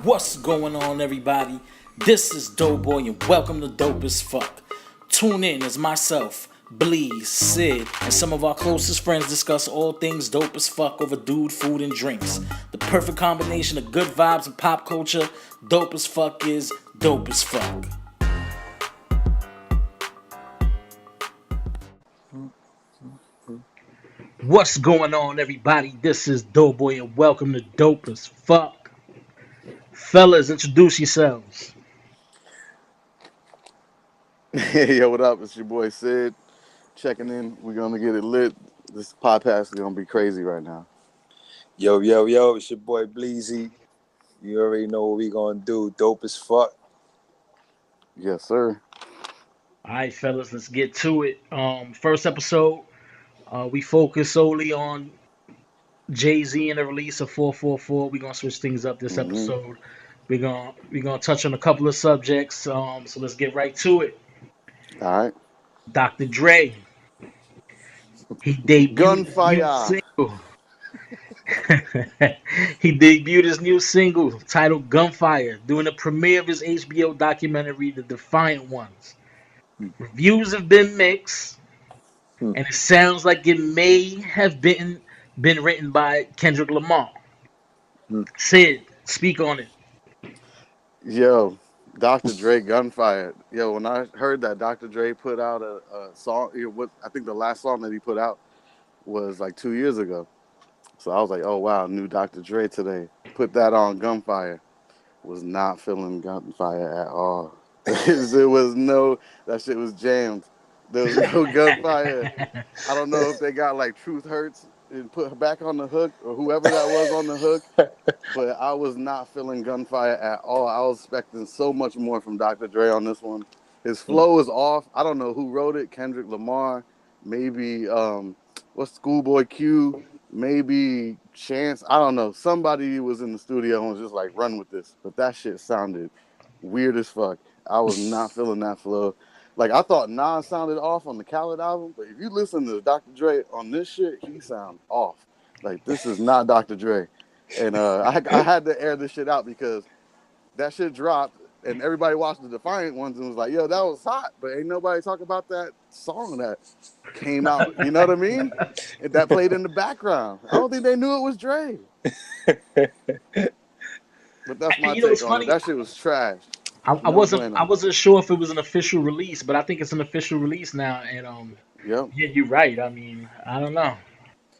What's going on, everybody? This is Doughboy, and welcome to Dopeasfcuk. Tune in as myself, Bleaze Syd, and some of our closest friends discuss all things dope as fuck over dude, food, and drinks. The perfect combination of good vibes and pop culture. Dope as fuck is dope as fuck. What's going on, everybody? This is Doughboy, and welcome to Dope as Fuck. Fellas, introduce yourselves. Hey, yo, what up? It's your boy Syd checking in. We're gonna get it lit. This podcast is gonna be crazy right now. Yo, it's your boy Bleazy. You already know what we gonna do. Dope as fuck. Yes, sir. All right, fellas, let's get to it. First episode, we focus solely on Jay-Z and the release of 444. We're gonna switch things up this episode. We're gonna touch on a couple of subjects. So let's get right to it. All right. Dr. Dre. He debuted Gunfire. He debuted his new single titled Gunfire during the premiere of his HBO documentary, The Defiant Ones. Reviews have been mixed, and it sounds like it may have been written by Kendrick Lamar. Syd, speak on it. Yo, Dr. Dre Gunfire. Yo, when I heard that Dr. Dre put out a song, I think the last song that he put out was like 2 years ago. So I was like, oh wow, new Dr. Dre today. Put that on Gunfire. Was not feeling Gunfire at all. There was no, that shit was jammed. There was no Gunfire. I don't know if they got like Truth Hurts and put her back on the hook or whoever that was on the hook, but I was not feeling Gunfire at all. I was expecting so much more from Dr. Dre on this one. His flow is off. I don't know who wrote it. Kendrick Lamar, maybe what's Schoolboy Q, maybe Chance. I don't know. Somebody was in the studio and was just like, run with this. But that shit sounded weird as fuck. I was not feeling that flow. Like, I thought Nas sounded off on the Khaled album, but if you listen to Dr. Dre on this shit, he sounds off. Like, this is not Dr. Dre. And I had to air this shit out because that shit dropped, and everybody watched the Defiant Ones and was like, yo, that was hot, but ain't nobody talk about that song that came out. You know what I mean? And that played in the background. I don't think they knew it was Dre. But that's my take on it. That shit was trash. I wasn't sure if it was an official release, but I think it's an official release now. And Yep. Yeah, you're right. I mean, I don't know.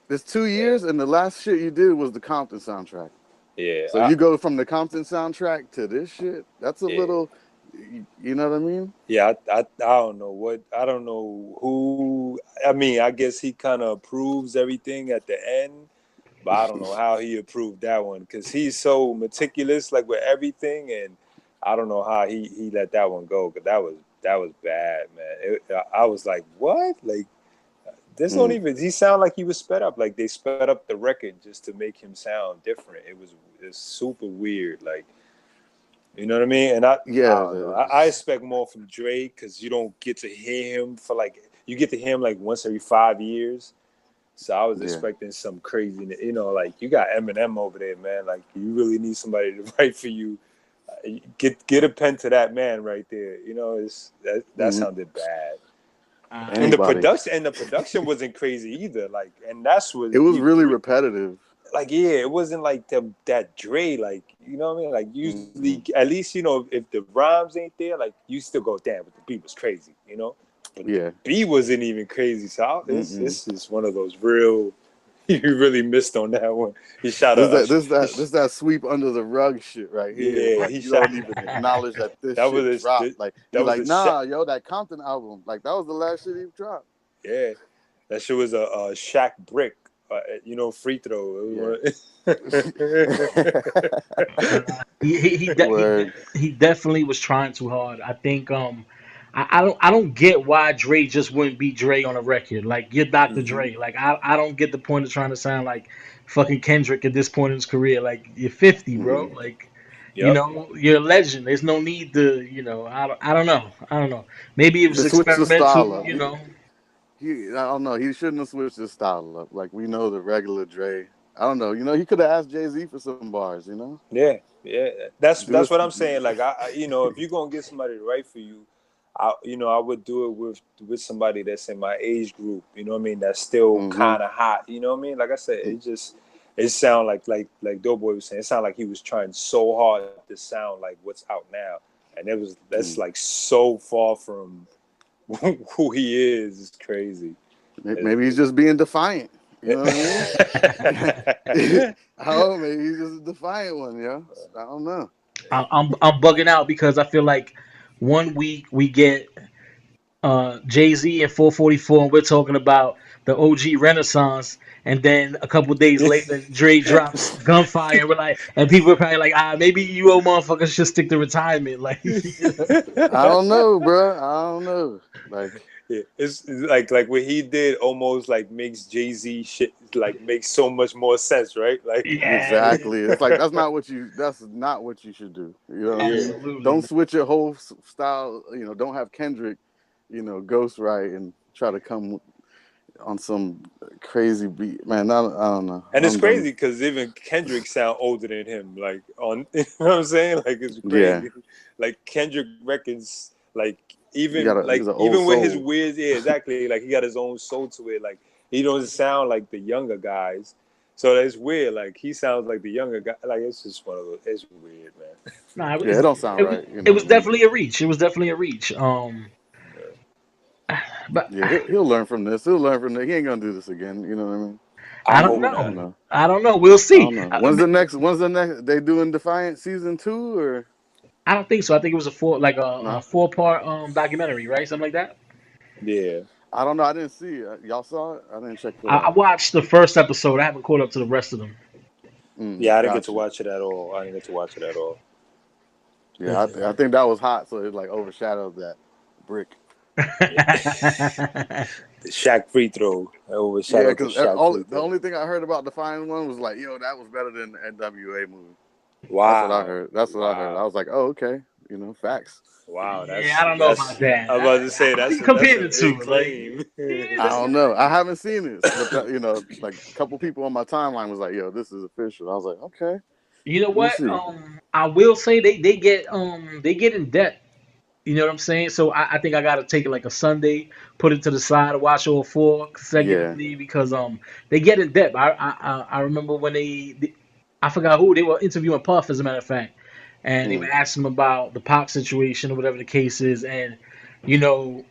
It's 2 years, and the last shit you did was the Compton soundtrack. Yeah. So you go from the Compton soundtrack to this shit. That's a little, you know what I mean? Yeah, I don't know I don't know who. I mean, I guess he kind of approves everything at the end, but I don't know how he approved that one because he's so meticulous, like with everything, and I don't know how he let that one go because that was bad, man. I was like, what? Like, this don't even. He sounded like he was sped up. Like they sped up the record just to make him sound different. It's super weird. Like, you know what I mean? And I expect more from Dre because you don't get to hear him you get to hear him like once every 5 years. So I was expecting some crazy, you know, like you got Eminem over there, man. Like you really need somebody to write for you. Get a pen to that man right there. You know, that sounded bad. And the production wasn't crazy either. Like, and that's what it was really repetitive. Like, yeah, it wasn't like that Dre. Like, you know what I mean? Like, usually, at least you know if the rhymes ain't there, like you still go, damn, but the beat was crazy, you know. But the beat wasn't even crazy. So this is one of those real. You really missed on that one. He shot this that sweep under the rug shit right here. Yeah, like, you don't even acknowledge that this shit dropped. That Compton album, like that was the last shit he dropped. Yeah, that shit was a Shaq brick, you know, free throw. Yeah. he definitely was trying too hard. I think I don't get why Dre just wouldn't be Dre on a record. Like you're Dr. Dre. Like I don't get the point of trying to sound like fucking Kendrick at this point in his career. Like you're 50, bro. Like you know you're a legend. There's no need to I don't know. Maybe it was experimental. You know. I don't know. He shouldn't have switched his style up. Like we know the regular Dre. I don't know. You know, he could have asked Jay-Z for some bars. You know, Yeah, yeah. That's do that's it. what I'm saying. Like if you're gonna get somebody to write for you, I would do it with somebody that's in my age group. You know what I mean? That's still Mm-hmm. kind of hot. You know what I mean? Like I said, it sound like Doughboy was saying. It sounded like he was trying so hard to sound like what's out now, and that's Mm. like so far from who he is. It's crazy. Maybe he's just being defiant. You know what I mean? It's- Oh, maybe he's just a defiant one, yeah. I don't know. I'm bugging out because I feel like one week we get Jay Z and 444, and we're talking about the OG Renaissance, and then a couple days later, Dre drops Gunfire, and we're like, and people are probably like, maybe you old motherfuckers should stick to retirement, like, you know? I don't know, bro. I don't know. Like, Yeah, it's like what he did almost like makes Jay-Z shit like makes so much more sense, right? Like Yeah, exactly. It's like that's not what you. That's not what you should do. You know what I yeah. mean? absolutely, Don't man. switch your whole style. You know, don't have Kendrick, you know, ghostwrite and try to come on some crazy beat. Man, I don't know. And it's I'm done. crazy because even Kendrick sound older than him. Like on, you know what I'm saying? Like it's Yeah, crazy. Like Kendrick records, like you got like he's an old even with his soul. weird, yeah, exactly. Like he got his own soul to it. Like he doesn't sound like the younger guys. So that's weird. Like he sounds like the younger guy. Like it's just one of those. It's weird, man. Nah, Yeah, it don't sound it was right. You it know was what I mean? definitely a reach. It was definitely a reach. But Yeah, he'll learn from this. He'll learn from this. He ain't gonna do this again. You know what I mean? I I don't hope I know. not. don't know. I don't know. We'll I see. don't know. When's the next? When's the next? They doing Defiant season 2 or I don't think so. I think it was a no? 4 part documentary, right? Something like that. Yeah. I don't know. I didn't see it. Y'all saw it? I didn't check it I out. watched the first episode. I haven't caught up to the rest of them. Yeah, I didn't get Got to you. watch it at all. I didn't get to watch it at all. Yeah, I think that was hot, so it like overshadowed that brick. The Shaq free throw. I Yeah, overshadowed the because Shaq free the throw. only thing I heard about Defiant One was like, yo, that was better than the NWA movie. That's what I Wow. heard. That's what I heard. I Wow. was like, oh, okay. You know, facts. Wow. Yeah, I don't know about I'm that. about to say How do you that's compare a the two? big Like, claim. yeah, I don't know. I haven't seen it, but that, you know, like a couple people on my timeline was like, "Yo, this is official." I was like, "Okay, you know we'll what? see." I will say they get in depth. You know what I'm saying? So I think I gotta take it like a Sunday, put it to the side, watch all four Yeah. consecutively because they get in depth. I remember when I forgot who they were interviewing Puff as a matter of fact, and they were Mm. asking him about the Pac situation or whatever the case is, and you know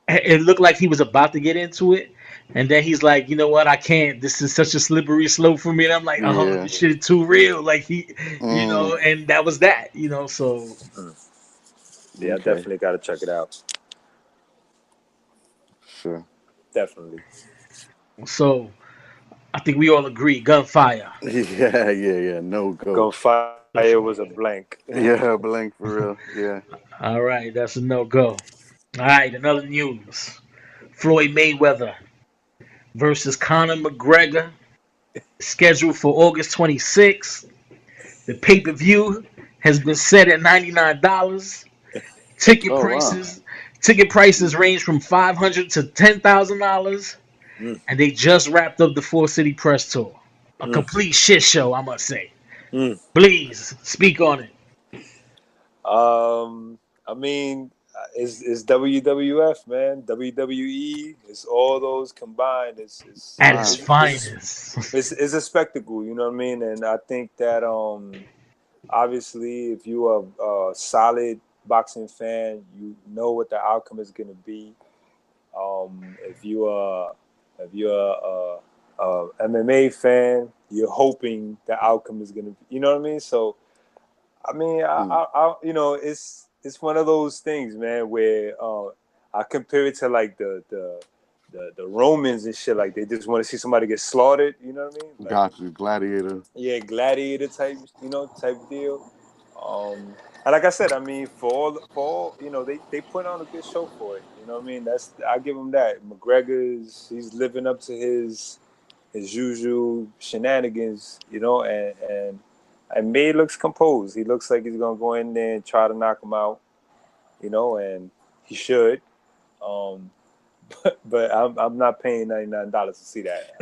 it looked like he was about to get into it, and then he's like, you know what, I can't. This is such a slippery slope for me. And I'm like, oh, Yeah. this shit is too real. Like Mm. and that was that. So Yeah, I Okay. definitely gotta check it out. Sure. Definitely. so I think we all agree, gunfire. Yeah. Yeah. Yeah. No go. Gunfire was a blank. Yeah. Blank for real. Yeah. All right, that's a no go. All right, another news: Floyd Mayweather versus Conor McGregor, scheduled for August 26th. The pay per view has been set at $99. Ticket Oh wow. prices ticket prices range from $500 to $10,000, Mm, and they just wrapped up the Four City Press Tour. A mm, complete shit show, I must say. mm. Please speak on it. I mean, it's WWF, man. WWE. It's all those combined. At its Wow. finest. It's a spectacle. You know what I mean? And I think that obviously, if you are a solid boxing fan, you know what the outcome is going to be. If you're a MMA fan, you're hoping the outcome is going to be. You know what I mean? So I mean, Mm. it's one of those things, man, where I compare it to like the Romans and shit. Like they just want to see somebody get slaughtered. You know what I mean? Like Got you. Gladiator. yeah, gladiator type, type deal. And like I said, I mean, for all, they put on a good show for it. You know what I mean? I give him that. McGregor's he's living up to his usual shenanigans, and May looks composed. He looks like he's gonna go in there and try to knock him out, and he should. Um, but I'm not paying $99 to see that.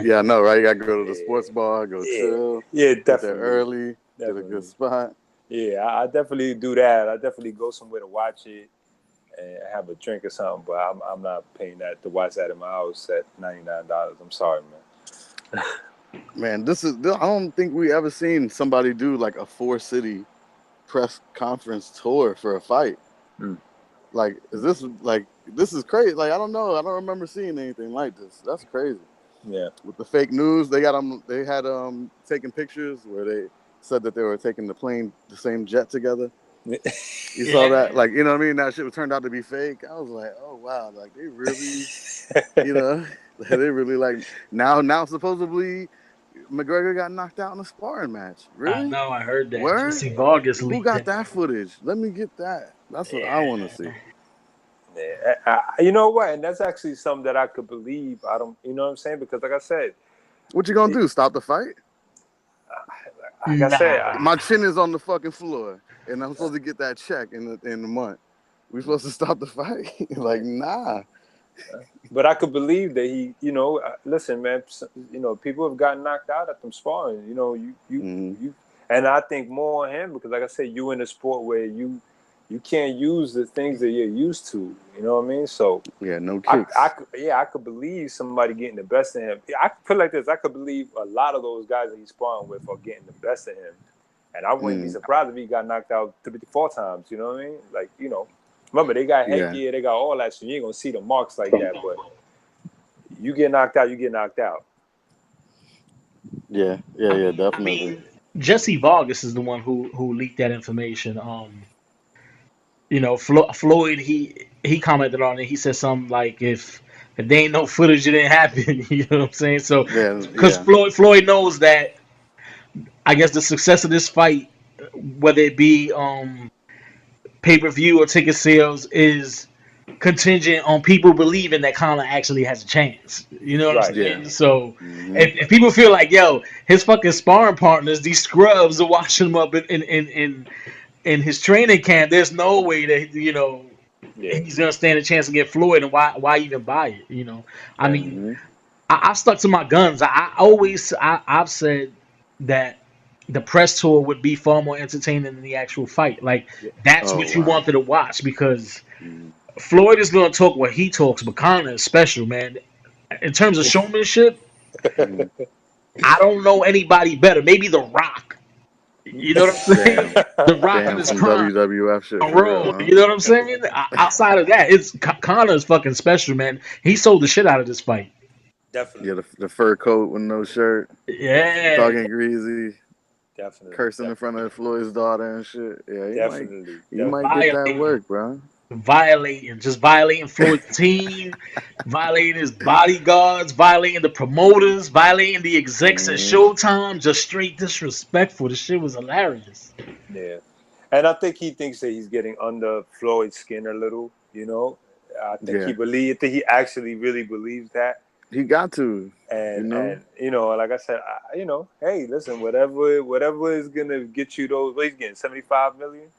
Yeah, I know, right? You gotta go to the sports bar, go Yeah, chill, yeah, get there definitely, early, get a good spot. Yeah, I definitely do that. I definitely go somewhere to watch it and have a drink or something. But I'm not paying that to watch that in my house at $99. I'm sorry, man. Man, I don't think we ever seen somebody do like a 4-city press conference tour for a fight. Mm. Like, this is crazy. Like, I don't know. I don't remember seeing anything like this. That's crazy. Yeah. With the fake news, they had taking pictures where they said that they were taking the same jet together. You saw that? Like, you know what I mean? That shit turned out to be fake. I was like, oh wow, like they really, you know, they really like now supposedly McGregor got knocked out in a sparring match. I Really? know, I heard that. Where? Jesse Vargas Who leaked got that. that footage? Let me get that. That's what I want to see. Yeah. You know what? And that's actually something that I could believe. I don't, you know what I'm saying? Because like I said, What you gonna do? Stop the fight? like I said, My chin is on the fucking floor, and I'm supposed to get that check in the month. We supposed to stop the fight? Like, nah. but I could believe that he, you know, listen, man, you know, people have gotten knocked out at them sparring. You know, you, and I think more on him because, like I said, you in a sport where you can't use the things that you're used to. You know what I mean? So yeah, no kicks. I could believe somebody getting the best of him. I feel like this. I could believe a lot of those guys that he's sparring with are getting the best of him, and I wouldn't be surprised if he got knocked out 3-4 times. You know what I mean? Like, you know. Remember, they got headgear, they got all that, so you ain't gonna see the marks like that. But you get knocked out, you get knocked out. Yeah, definitely. I mean, Jesse Vargas is the one who leaked that information. You know, Floyd he commented on it. He said something like, "If there ain't no footage, it didn't happen." You know what I'm saying? So, because Floyd knows that, I guess the success of this fight, whether it be pay-per-view or ticket sales, is contingent on people believing that Conor actually has a chance. You know what I'm saying? Yeah. So if people feel like, yo, his fucking sparring partners, these scrubs, are watching him up in his training camp, there's no way that, you know, he's gonna stand a chance to get Floyd, and why even buy it? You know, I mean, I stuck to my guns. I've said that the press tour would be far more entertaining than the actual fight. Like, that's what you wanted to watch, because Floyd is gonna talk what he talks, but Conor is special, man. In terms of showmanship, I don't know anybody better. Maybe The Rock. You know what I'm saying? The Rock in his Some prime. WWF shit for real, Bro, huh? you know what I'm saying? Outside of that, it's Conor is fucking special, man. He sold the shit out of this fight. Definitely. Yeah, the fur coat with no shirt, Yeah, talking greasy, Definitely. cursing in front of Floyd's daughter and shit. Yeah, Definitely. he might get that work, bro. Violating Floyd's team, violating his bodyguards, violating the promoters, violating the execs at Showtime. Just straight disrespectful. The shit was hilarious. Yeah. And I think he thinks that he's getting under Floyd's skin a little, you know. I think I think he actually really believes that. He got to, and you know, like I said, you know, hey, listen, whatever is gonna get you those, what he's getting, 75 million.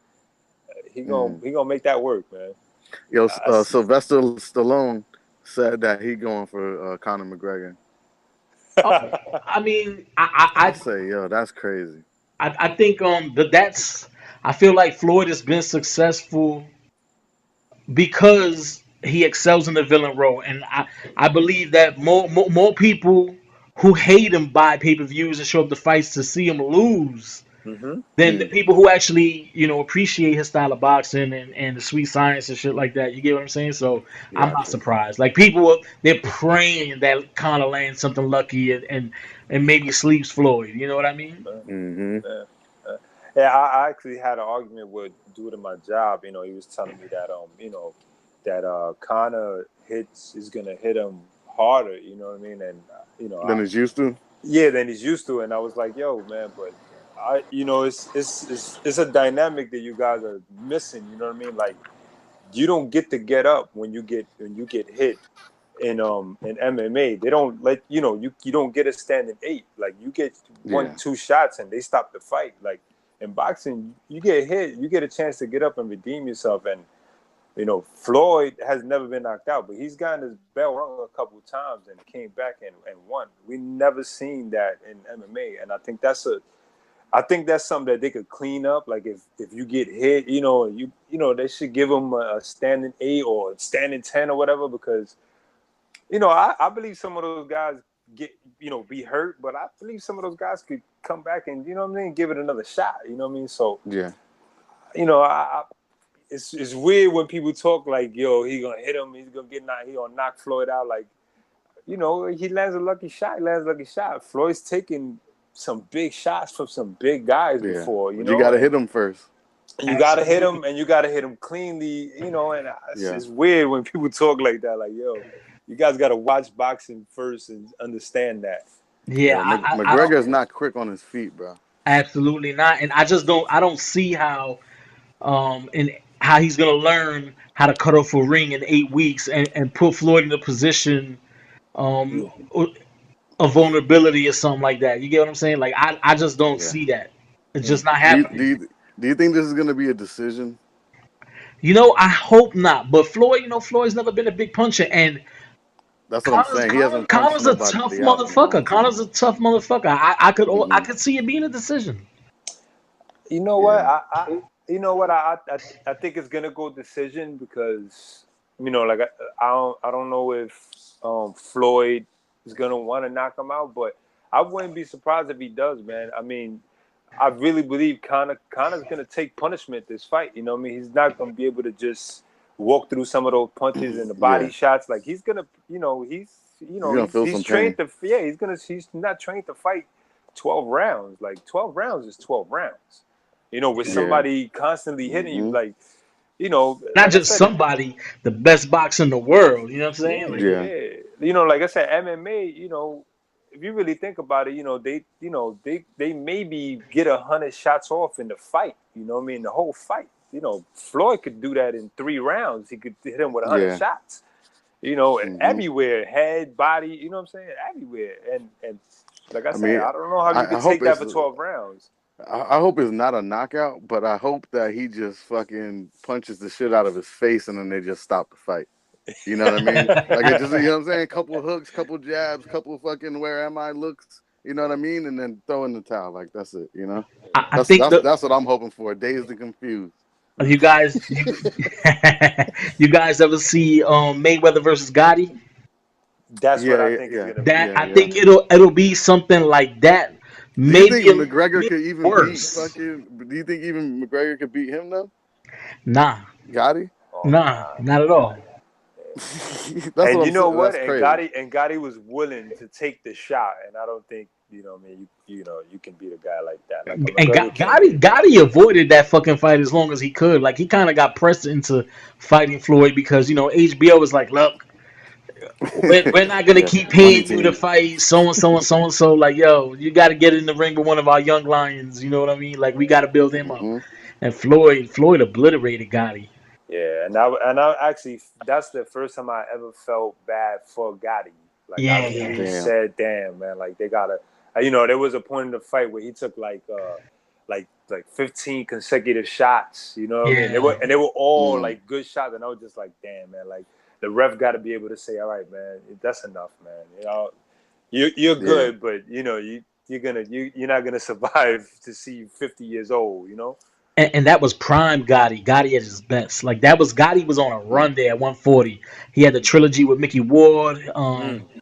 He gonna make that work, man. Yo, Sylvester Stallone said that he going for Conor McGregor. Oh, I mean, I say, yo, that's crazy. I think that's I feel like Floyd has been successful because he excels in the villain role, and I believe that more people who hate him buy pay-per-views and show up to fights to see him lose than the people who actually, you know, appreciate his style of boxing and the sweet science and shit like that. You get what I'm saying? So I'm not surprised. Like, people, they're praying that Conor lands something lucky and maybe sleeps Floyd. You know what I mean? Yeah, I actually had an argument with a dude in my job. You know, he was telling me that you know, that Conor is gonna hit him harder. You know what I mean? And you know, than he's used to. Yeah, than he's used to. And I was like, yo, man, but you know, it's a dynamic that you guys are missing. You know what I mean? Like, you don't get up when you get hit in MMA. They don't let you know, you don't get a standing 8. Like, you get 1-2 shots and they stop the fight. Like, in boxing, you get hit, you get a chance to get up and redeem yourself. And Floyd has never been knocked out, but he's gotten his bell rung a couple of times and came back and won. We never seen that in MMA, and I think that's something that they could clean up. Like if you get hit, they should give him a standing 8 or standing 10 or whatever, because I believe some of those guys get be hurt, but I believe some of those guys could come back and give it another shot. You know what I mean? So yeah, it's weird when people talk like, yo, he gonna hit him, he's gonna get knocked, he gonna knock Floyd out. Like, he lands a lucky shot. Floyd's taking some big shots from some big guys before. You gotta hit him first. You gotta hit him, and you gotta hit him cleanly. And it's weird when people talk like that. Like, yo, you guys gotta watch boxing first and understand that. Yeah, McGregor's not quick on his feet, bro. Absolutely not. And I don't see how and how he's gonna learn how to cut off a ring in 8 weeks and put Floyd in a position um of vulnerability or something like that. You get what I'm saying? Like I just don't see that. It's just not happening. Do you think this is gonna be a decision? I hope not. But Floyd, Floyd's never been a big puncher, and that's what I'm saying. He hasn't punched Connor's a tough motherfucker. Connor's a tough motherfucker. I could see it being a decision. You know what? I think it's gonna go decision because like I don't know if Floyd is gonna want to knock him out, but I wouldn't be surprised if he does, man. I mean, I really believe Connor's gonna take punishment this fight. You know what I mean? He's not gonna be able to just walk through some of those punches and the body shots. Like he's gonna, he's trained to. Yeah, he's not trained to fight 12 rounds. Like 12 rounds is 12 rounds. With somebody constantly hitting you, like, not just somebody, the best boxer in the world. You know what I'm saying? Like, like I said, MMA. If you really think about it, they maybe get 100 shots off in the fight. You know what I mean? The whole fight. Floyd could do that in 3 rounds. He could hit him with 100 shots. Everywhere, head, body. You know what I'm saying? Everywhere. And like I said, I don't know how you can take that for 12 rounds. I hope it's not a knockout, but I hope that he just fucking punches the shit out of his face and then they just stop the fight. You know what I mean? Like, it just, you know what I'm saying? Couple of hooks, couple of jabs, couple of fucking where am I looks, you know what I mean? And then throw in the towel. Like, that's it, I think that's what I'm hoping for. Dazed and confused. You guys ever see Mayweather versus Gotti? That's what I think is gonna be. I think it'll be something like that. Maybe do you think McGregor could even beat do you think even McGregor could beat him though? Nah. Gotti? Nah, not at all. And you know what? And Gotti was willing to take the shot, and I don't think you can beat a guy like that. Like, and Gotti avoided that fucking fight as long as he could. Like, he kind of got pressed into fighting Floyd because HBO was like, look, we're not gonna keep paying you to fight so and so and so and so. Like, yo, you got to get in the ring with one of our young lions. You know what I mean? Like, we got to build him up. And Floyd obliterated Gotti. Yeah, and I actually, that's the first time I ever felt bad for Gotti. Like, I really said, damn, man, like they gotta, there was a point in the fight where he took like 15 consecutive shots. You know what I mean? They were all like good shots, and I was just like, damn, man, like. The ref got to be able to say, "All right, man, that's enough, man. You're good, but you're not gonna survive to see you 50 years old, And that was prime Gotti. Gotti at his best. Like, Gotti was on a run there at 140. He had the trilogy with Mickey Ward.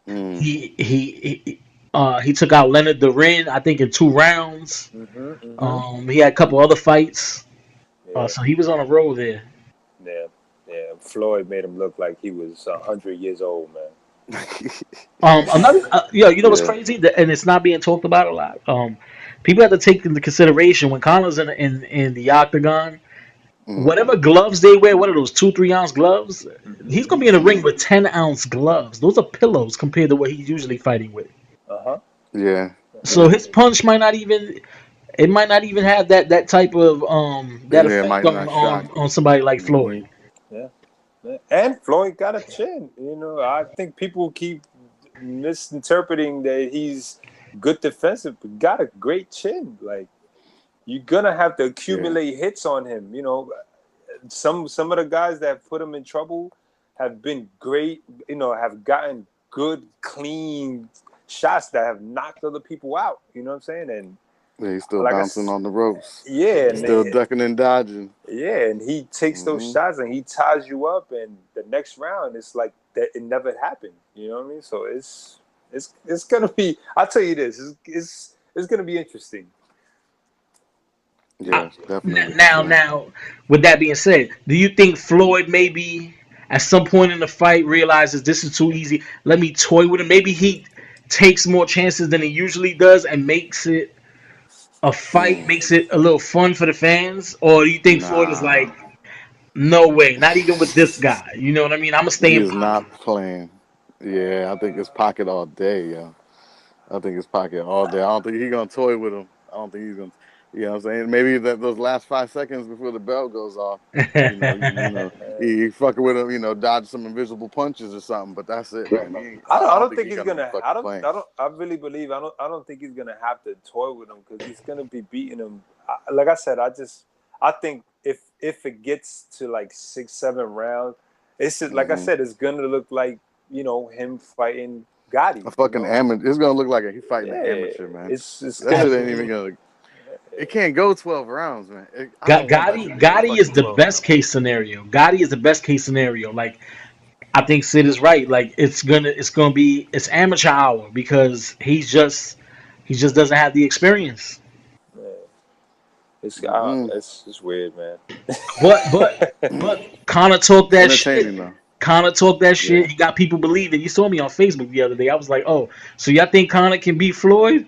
He took out Leonard Duran, I think, in 2 rounds. He had a couple other fights. So he was on a roll there. Yeah, Floyd made him look like he was 100 years old, man. Another, what's crazy, and it's not being talked about a lot. People have to take into consideration when Connor's in the octagon, whatever gloves they wear, what are those 2-3 ounce gloves? He's gonna be in the ring with 10-ounce gloves. Those are pillows compared to what he's usually fighting with. Yeah. So his punch might not even. It might not even have that type of effect on somebody like Floyd. Yeah. And Floyd got a chin. I think people keep misinterpreting that he's good defensive, but got a great chin. Like, you're gonna have to accumulate hits on him. some of the guys that put him in trouble have been great. Have gotten good, clean shots that have knocked other people out. You know what I'm saying? And Yeah, he's still like bouncing on the ropes. yeah, He's still ducking and dodging. yeah, and he takes those shots and he ties you up, and the next round it's like that it never happened. You know what I mean? So it's gonna be. I'll tell you this. It's gonna be interesting. Yeah, definitely. Now, with that being said, do you think Floyd maybe at some point in the fight realizes this is too easy? Let me toy with him. Maybe he takes more chances than he usually does and makes it a fight, makes it a little fun for the fans? Or do you think Floyd is Nah, like, no way, not even with this guy? You know what I mean? I'm gonna stay he in is pocket. not playing. Yeah, I think it's pocket all day, yo. I think it's pocket all day. I don't think he's gonna toy with him. I don't think he's gonna. You know what I'm saying? Maybe those last 5 seconds before the bell goes off, he fucking with him. Dodge some invisible punches or something. But that's it, man. I I don't don't think think he's he's gonna be gonna. I fucking don't. playing. I don't. I really believe. I don't think he's gonna have to toy with him because he's gonna be beating him. Like I said, I think if it gets to like 6, 7 rounds, it's just like I said, it's gonna look like him fighting Gotti. A fucking amateur. It's gonna look like he's fighting an Yeah, amateur, man. it's That gonna shit ain't be. even gonna. It can't go 12 rounds, man. I don't want that shit to go Gotti is fucking the 12 best rounds. case scenario. Gotti is the best case scenario. Like I think Sid is right. Like it's amateur hour because he just doesn't have the experience. Yeah, Mm-mm. it's weird, man. But but but Connor talked It's that entertaining shit. though. Connor talked that Yeah. shit. He got people believing. You saw me on Facebook the other day. I was like, oh, so y'all think Connor can beat Floyd?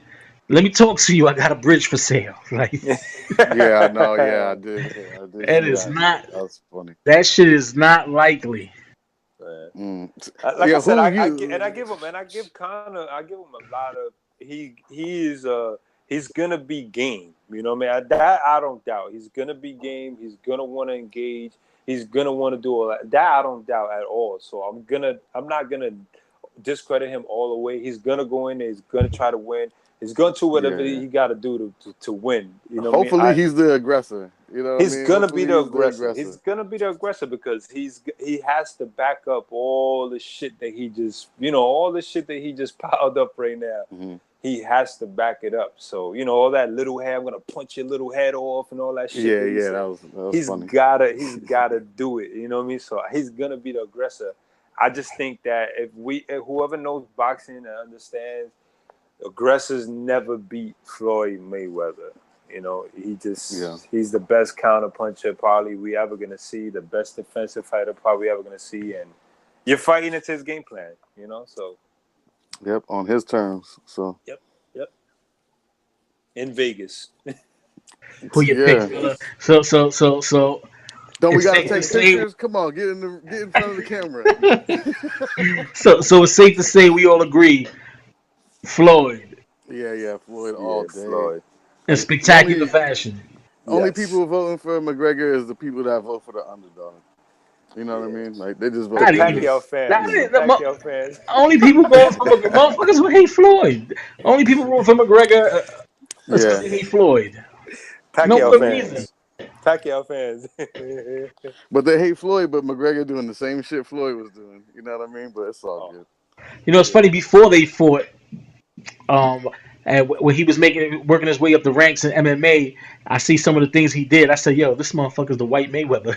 Let me talk to you. I got a bridge for sale. Like Yeah, I know. Yeah, I did. I did it see is that. not. That was funny. That shit is not likely. Mm. Like I Yeah, said, who I give Connor, I give him a lot of he is he's gonna be game. You know what I mean? That I don't doubt. He's gonna be game. He's gonna want to engage. He's gonna want to do all that. That I don't doubt at all. So I'm not gonna discredit him all the way. He's gonna go in there. He's gonna try to win. He's gonna do whatever Yeah. he got to do to win. You know what I mean? Hopefully he's the aggressor. You know what I He's mean? gonna be Hopefully the he's the aggressor. He's aggressor. gonna be the aggressor because he has to back up all the shit that he just all the shit that he just piled up right now. Mm-hmm. He has to back it up. So all that little head, I'm gonna punch your little head off and all that shit Yeah, that he yeah, said. that was He's funny. gotta do it. You know what I mean? So he's gonna be the aggressor. I just think that if whoever knows boxing and understands, aggressors never beat Floyd Mayweather. Yeah. He's the best counter puncher probably we ever gonna see, the best defensive fighter probably ever gonna see, and you're fighting into his game plan. So Yep, on his terms. So yep, in Vegas. Who you pick? yeah. So Don't we it's gotta safe to take say. pictures? Come on, get in front of the camera. So it's safe to say we all agree. Floyd Yeah, Floyd all Yeah, day. Floyd. in Like spectacular fashion. only Yes. people voting for McGregor is the people that vote for the underdog. You know what I Yeah. mean? Like they just The vote. Not They even. Pacquiao just Not fans. The even Pacquiao fans. only people voting for motherfuckers who hate Floyd. Only people voting for McGregor is because yeah. they hate Floyd. No Pacquiao other reason. fans. Pacquiao fans. But they hate Floyd, but McGregor doing the same shit Floyd was doing. You know what I mean? But it's all Oh, good. You know, it's yeah. funny. Before they fought, and when he was working his way up the ranks in MMA, I see some of the things he did. I said, "Yo, this motherfucker's the white Mayweather."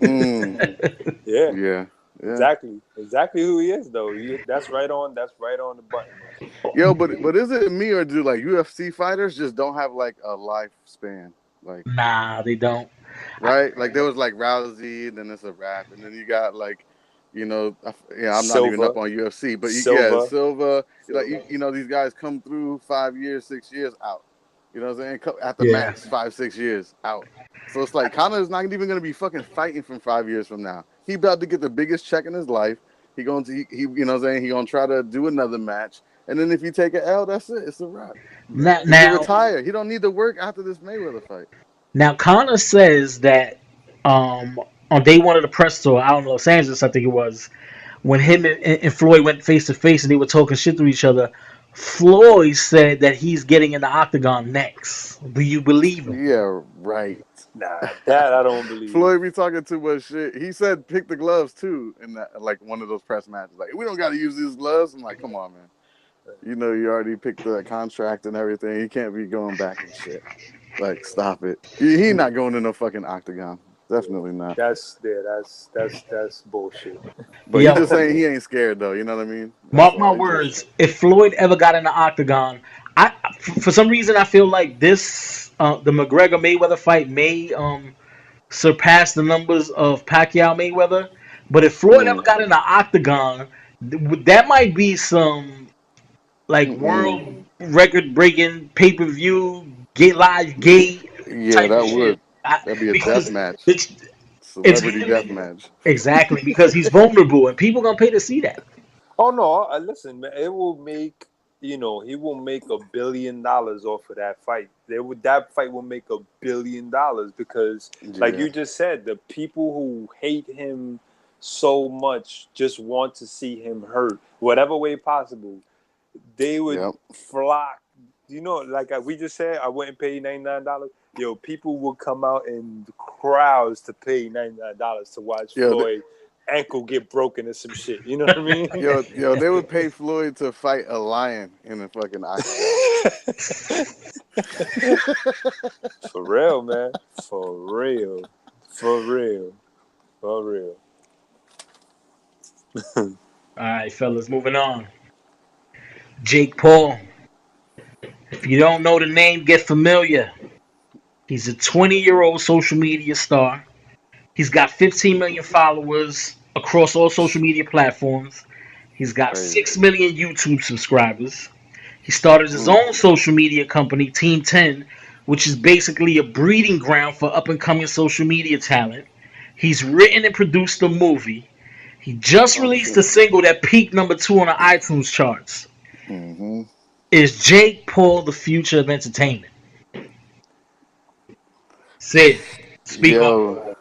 Mm, Yeah. yeah, yeah. Exactly who he is though. That's right on. That's right on the button, man. Yo, but is it me or do like UFC fighters just don't have like a lifespan? Like Nah, they don't. I, right? Like there was like Rousey, then it's a wrap, and then you got like, I'm not even up Silva, on UFC, but yeah, Silva, Silva. Like Silva. these guys come through 5 years, 6 years out. You know what I'm saying? At the yeah. max, 5, 6 years out. So it's like Connor's not even gonna be fucking fighting from 5 years from now. He about to get the biggest check in his life. He you know what I'm saying? He gonna try to do another match. And then if you take an L, that's it. It's a wrap. Now, He can now, retire. He don't need to work after this Mayweather fight. now, Connor says that um, on day one of the press tour out in Los Angeles, I think it was, when him and Floyd went face to face and they were talking shit to each other, Floyd said that he's getting in the octagon next. Do you believe him? Yeah, right. Nah, that I don't believe. Floyd be talking too much shit. He said pick the gloves too in that like one of those press matches. Like we don't got to use these gloves. I'm like, come on, man. You know you already picked the contract and everything. You can't be going back and shit. Like stop it. He not going to no fucking octagon. Definitely not. That's bullshit. But he Yo, just saying he ain't scared though. You know what I mean? That's mark my all. He just words. If Floyd ever got in the octagon, for some reason I feel like the McGregor Mayweather fight may surpass the numbers of Pacquiao Mayweather. But if Floyd ever mm, got in the octagon, that might be some like mm. world record breaking pay per view get live gate Yeah, type of that shit. would. That'd be a death Because match. it's Celebrity him death match. exactly because he's vulnerable and people gonna pay to see that. Oh no, listen, man. It will make he will make $1 billion off of that fight. That fight will make $1 billion because, like Yeah. you just said, the people who hate him so much just want to see him hurt, whatever way possible. They would Yep. flock. Like we just said, I wouldn't pay $99. Yo, people would come out in crowds to pay $99 to watch Yo, Floyd ankle get broken or some shit. You know what I mean? yo, they would pay Floyd to fight a lion in a fucking octagon. For real, man. For real. For real. For real. All right, fellas, moving on. Jake Paul. If you don't know the name, get familiar. He's a 20-year-old social media star. He's got 15 million followers across all social media platforms. He's got Crazy. 6 million YouTube subscribers. He started his Mm. own social media company, Team 10, which is basically a breeding ground for up and coming social media talent. He's written and produced a movie. He just Oh released shit. a single that peaked number 2 on the iTunes charts. Mm-hmm. Is Jake Paul the future of entertainment? Sid, speak on it.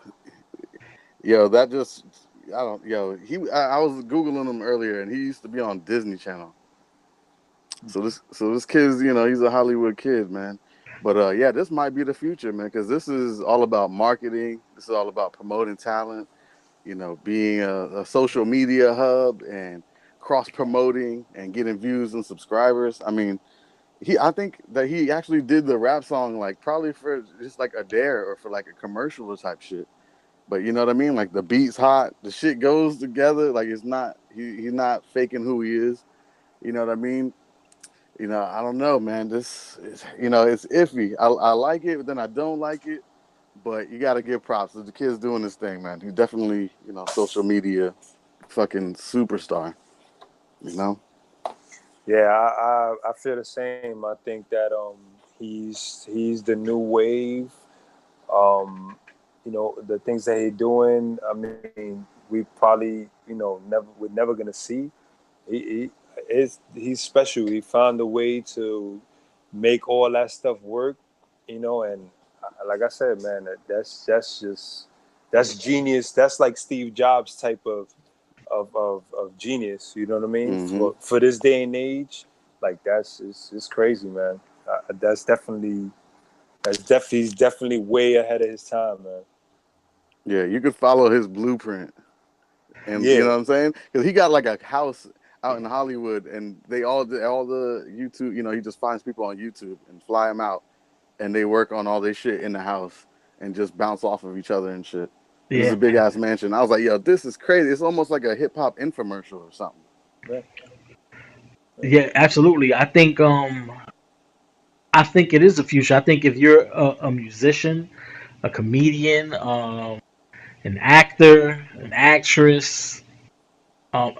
Yo, yo, that just I don't. Yo, I was googling him earlier, and he used to be on Disney Channel. So this kid's he's a Hollywood kid, man. But yeah, this might be the future, man, because this is all about marketing. This is all about promoting talent. Being a social media hub and cross promoting and getting views and subscribers. I mean, I think that he actually did the rap song like probably for just like a dare or for like a commercial type shit. But you know what I mean? Like the beat's hot, the shit goes together. Like it's not he's not faking who he is. You know what I mean? I don't know, man. This is it's iffy. I like it, but then I don't like it. But you got to give props. The kid's doing this thing, man. He's definitely social media fucking superstar. You know? Yeah, I feel the same. I think that he's the new wave. The things that he's doing. I mean, we probably we're never gonna see. He's special. He found a way to make all that stuff work. And like I said, man, that's genius. That's like Steve Jobs type of genius. You know what I mean? Mm-hmm. For this day and age, like it's crazy, man. He's definitely way ahead of his time, man. Yeah, you could follow his blueprint, and you know Yeah. what I'm saying? Because he got like a house out in Hollywood, and they all the YouTube. He just finds people on YouTube and fly them out, and they work on all this shit in the house and just bounce off of each other and shit. And it's Yeah, a big ass mansion. I was like, yo, this is crazy. It's almost like a hip hop infomercial or something. Yeah. yeah, absolutely. I think it is the future. I think if you're a musician, a comedian, an actor, an actress, um,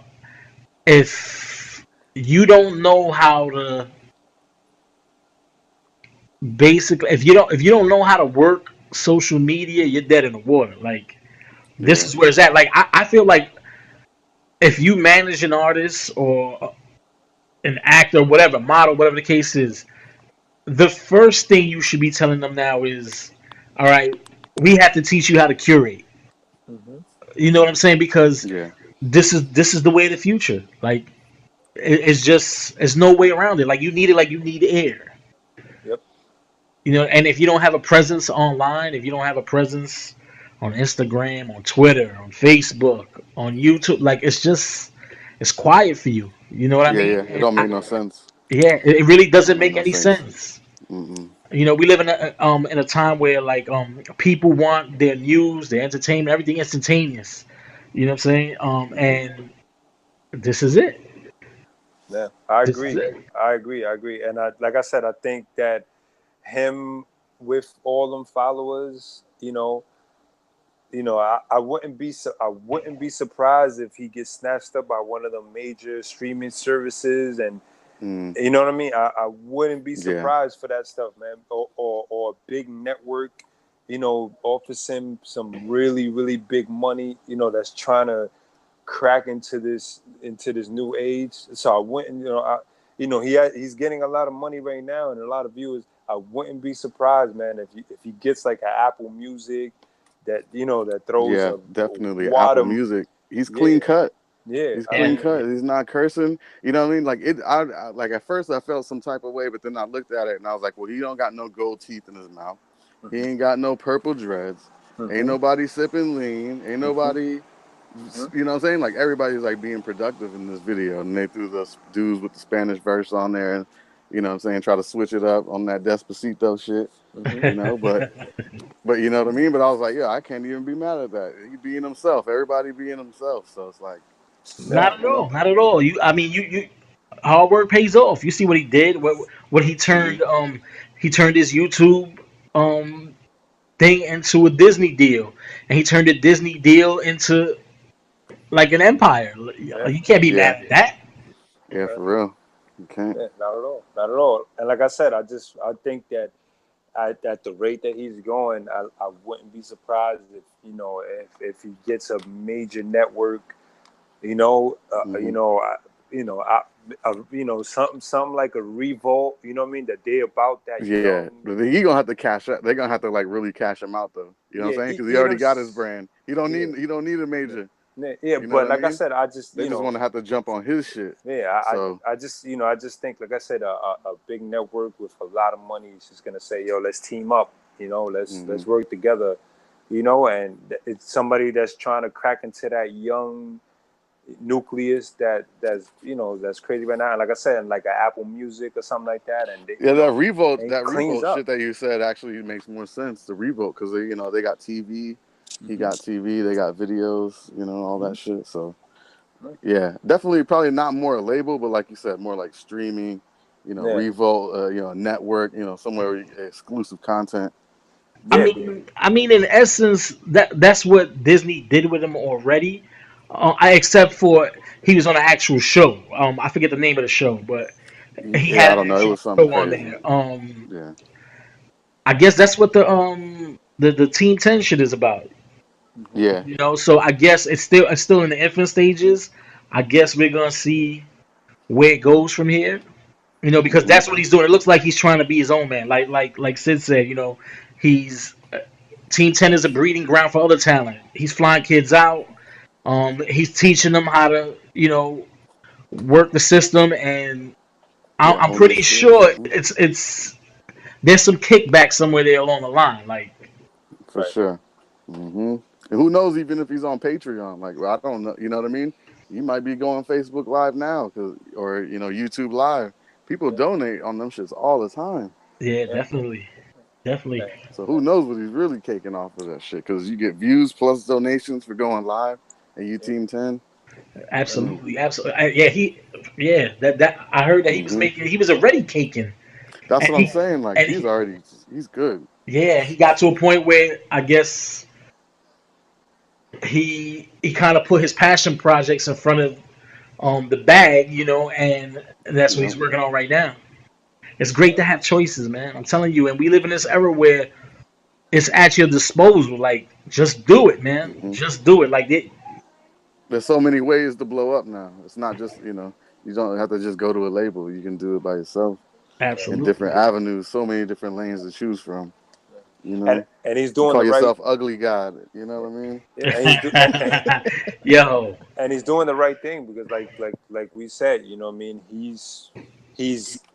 if you don't know how to basically, if you don't know how to work social media, you're dead in the water. Like this Yeah. is where it's at. Like I feel like if you manage an artist or an actor, whatever model, whatever the case is, the first thing you should be telling them now is, all right, we have to teach you how to curate. Mm-hmm. You know what I'm saying? Because Yeah. this is the way of the future. Like it's just there's no way around it. Like you need it, like you need air. Yep. You know, and if you don't have a presence online, if you don't have a presence on Instagram, on Twitter, on Facebook, on YouTube, like it's quiet for you. You know what I Yeah, mean? yeah. It And don't make no sense. yeah, it really It don't doesn't make make no any sense. sense. Mm-mm. You know, we live in a time where like people want their news, their entertainment, everything instantaneous. You know what I'm saying? And this is it. Yeah, I This is agree. it. I agree. I agree. And like I said, I think that him with all them followers, I wouldn't be I wouldn't be surprised if he gets snatched up by one of the major streaming services, and Mm. you know what I mean. I wouldn't be Yeah. surprised for that stuff, man. Or a big network, offers him some really really big money, that's trying to crack into this new age. So I wouldn't, he's getting a lot of money right now and a lot of viewers. I wouldn't be surprised, man, if he gets like an Apple Music that throws Yeah, a definitely. wad Apple of Music. He's yeah clean cut. yeah. He's I clean mean, cut. He's not cursing. You know what I mean? Like like at first I felt some type of way, but then I looked at it and I was like, well, he don't got no gold teeth in his mouth. He ain't got no purple dreads. Ain't mm-hmm, nobody sipping lean. Ain't mm-hmm, nobody, mm-hmm. you know what I'm saying? Like everybody's like being productive in this video, and they threw those dudes with the Spanish verse on there, and you know what I'm saying, try to switch it up on that Despacito shit. Mm-hmm. You know, but you know what I mean. But I was like, yeah, I can't even be mad at that. He being himself. Everybody being himself. So it's like, Yeah, Not at all. Not at all. I mean, you hard work pays off. You see what he did. What he mm-hmm. turned. He turned his YouTube um thing into a Disney deal, and he turned a Disney deal into like an empire. yeah. You can't be Yeah, mad at that. yeah, for real. You can't. Yeah, not at all, not at all. And like I said, I think that at the rate that he's going, I wouldn't be surprised if he gets a major network, you know, uh, you Mm-hmm. know, I, I, something like a revolt. You know what I mean? That they about that Yeah, young. but he gonna have to cash out. They're gonna have to like really cash him out though. You know what I'm Yeah, saying? you, Because he you know, already got his brand. He don't yeah, need. He don't need a yeah, major. yeah. You know what But I like I mean? said, I just They just want to have to jump on his shit. yeah, So I just think, like I said, a big network with a lot of money is just gonna say, yo, let's team up, mm-hmm. let's work together, and it's somebody that's trying to crack into that young nucleus that's crazy right now. And like I said, like an Apple Music or something like that, and Yeah, and he that cleans revolt up. shit that you said actually makes more sense. The revolt because they got TV. He Mm-hmm. got TV. They got videos. All Mm-hmm. that shit. So yeah, definitely probably not more a label, but like you said, more like streaming. Yeah, Revolt. Network. Somewhere exclusive content. yeah, I mean, in essence, that's what Disney did with him already. Except for he was on an actual show. I forget the name of the show, but he Yeah, had I an don't know. It actual was something show on crazy. there. Yeah. I guess that's what the Team 10 shit is about. mm-hmm. Yeah. So I guess it's still in the infant stages. I guess we're gonna see where it goes from here. Because Mm-hmm. that's what he's doing. It looks like he's trying to be his own man. Like Sid said, he's Team 10 is a breeding ground for other talent. He's flying kids out. He's teaching them how to work the system, and Yeah. I'm Hone their pretty skills. sure Mm-hmm. it's there's some kickback somewhere there along the line. Like, For Right. sure. Mm-hmm. And who knows? Even if he's on Patreon, like well, I don't know. You know what I mean? You might be going Facebook Live now, or YouTube Live. People Yeah, donate on them shits all the time. yeah, yeah, definitely, definitely. yeah. So who knows what he's really taking off of that shit? Because you get views plus donations for going live, and you Yeah. Team 10. Mm, Absolutely, absolutely. Yeah. That I heard that mm-hmm. he was already caking, That's and what I'm saying. Like he's good. he got to a point where I guess he kind of put his passion projects in front of the bag, and that's what Yep. he's working on right now. It's great to have choices, man. I'm telling you, and we live in this era where it's at your disposal. Like, just do it, man. Mm-hmm. Just do it. Like it. There's so many ways to blow up now. It's not just you don't have to just go to a label. You can do it by yourself in different Absolutely, avenues. So many different lanes to choose from. You know, and he's you doing call the right. yourself ugly God. You know what I mean? Yeah, Yo, and he's doing the right thing because like we said, you know what I mean, he's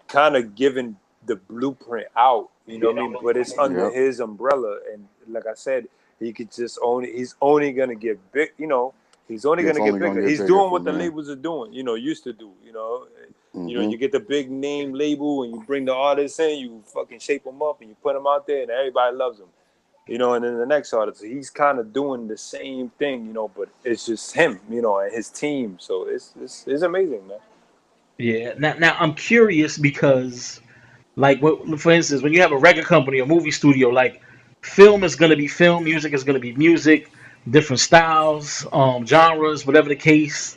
kind of given the blueprint out, you know what I mean, but it's under Yep. his umbrella, and like I said, he could just own it. He's only gonna get big, you know, he's only Yeah, it's gonna get only gonna bigger. get He's bigger doing what from the here. labels are doing, you know, used to do, you know, Hmm. you get the big name label and you bring the artists in, you fucking shape them up and you put them out there and everybody loves them, you know, and then the next artist, he's kind of doing the same thing, you know, but it's just him, you know, and his team. So it's amazing, man. yeah. Now I'm curious because, like, for instance, when you have a record company, a movie studio, like, film is gonna be film, music is gonna be music, different styles, genres, whatever the case.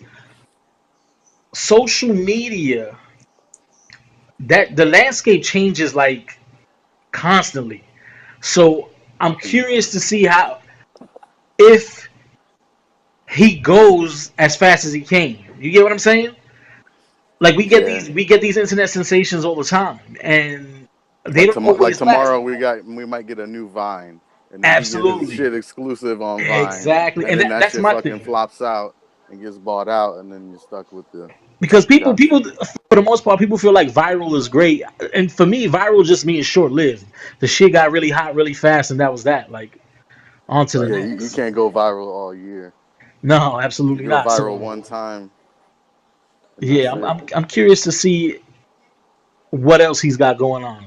Social media, that the landscape changes like constantly. So I'm curious to see how, if he goes as fast as he can. You get what I'm saying? Like, Yeah. we get these internet sensations all the time, and they don't Like always last. tomorrow, we might get a new Vine, and then he get his Absolutely, shit exclusive on Vine, exactly, and and then that that's shit my fucking thing. flops out and gets bought out, and then you're stuck with the Because shop people, shit. for the most part, people feel like viral is great, and for me, viral just means short lived. The shit got really hot really fast, and that was that. Like, on to the Yeah, you next. can't go viral all year. No, You absolutely go not. viral So one time, and yeah, that's it. I'm curious to see what else he's got going on.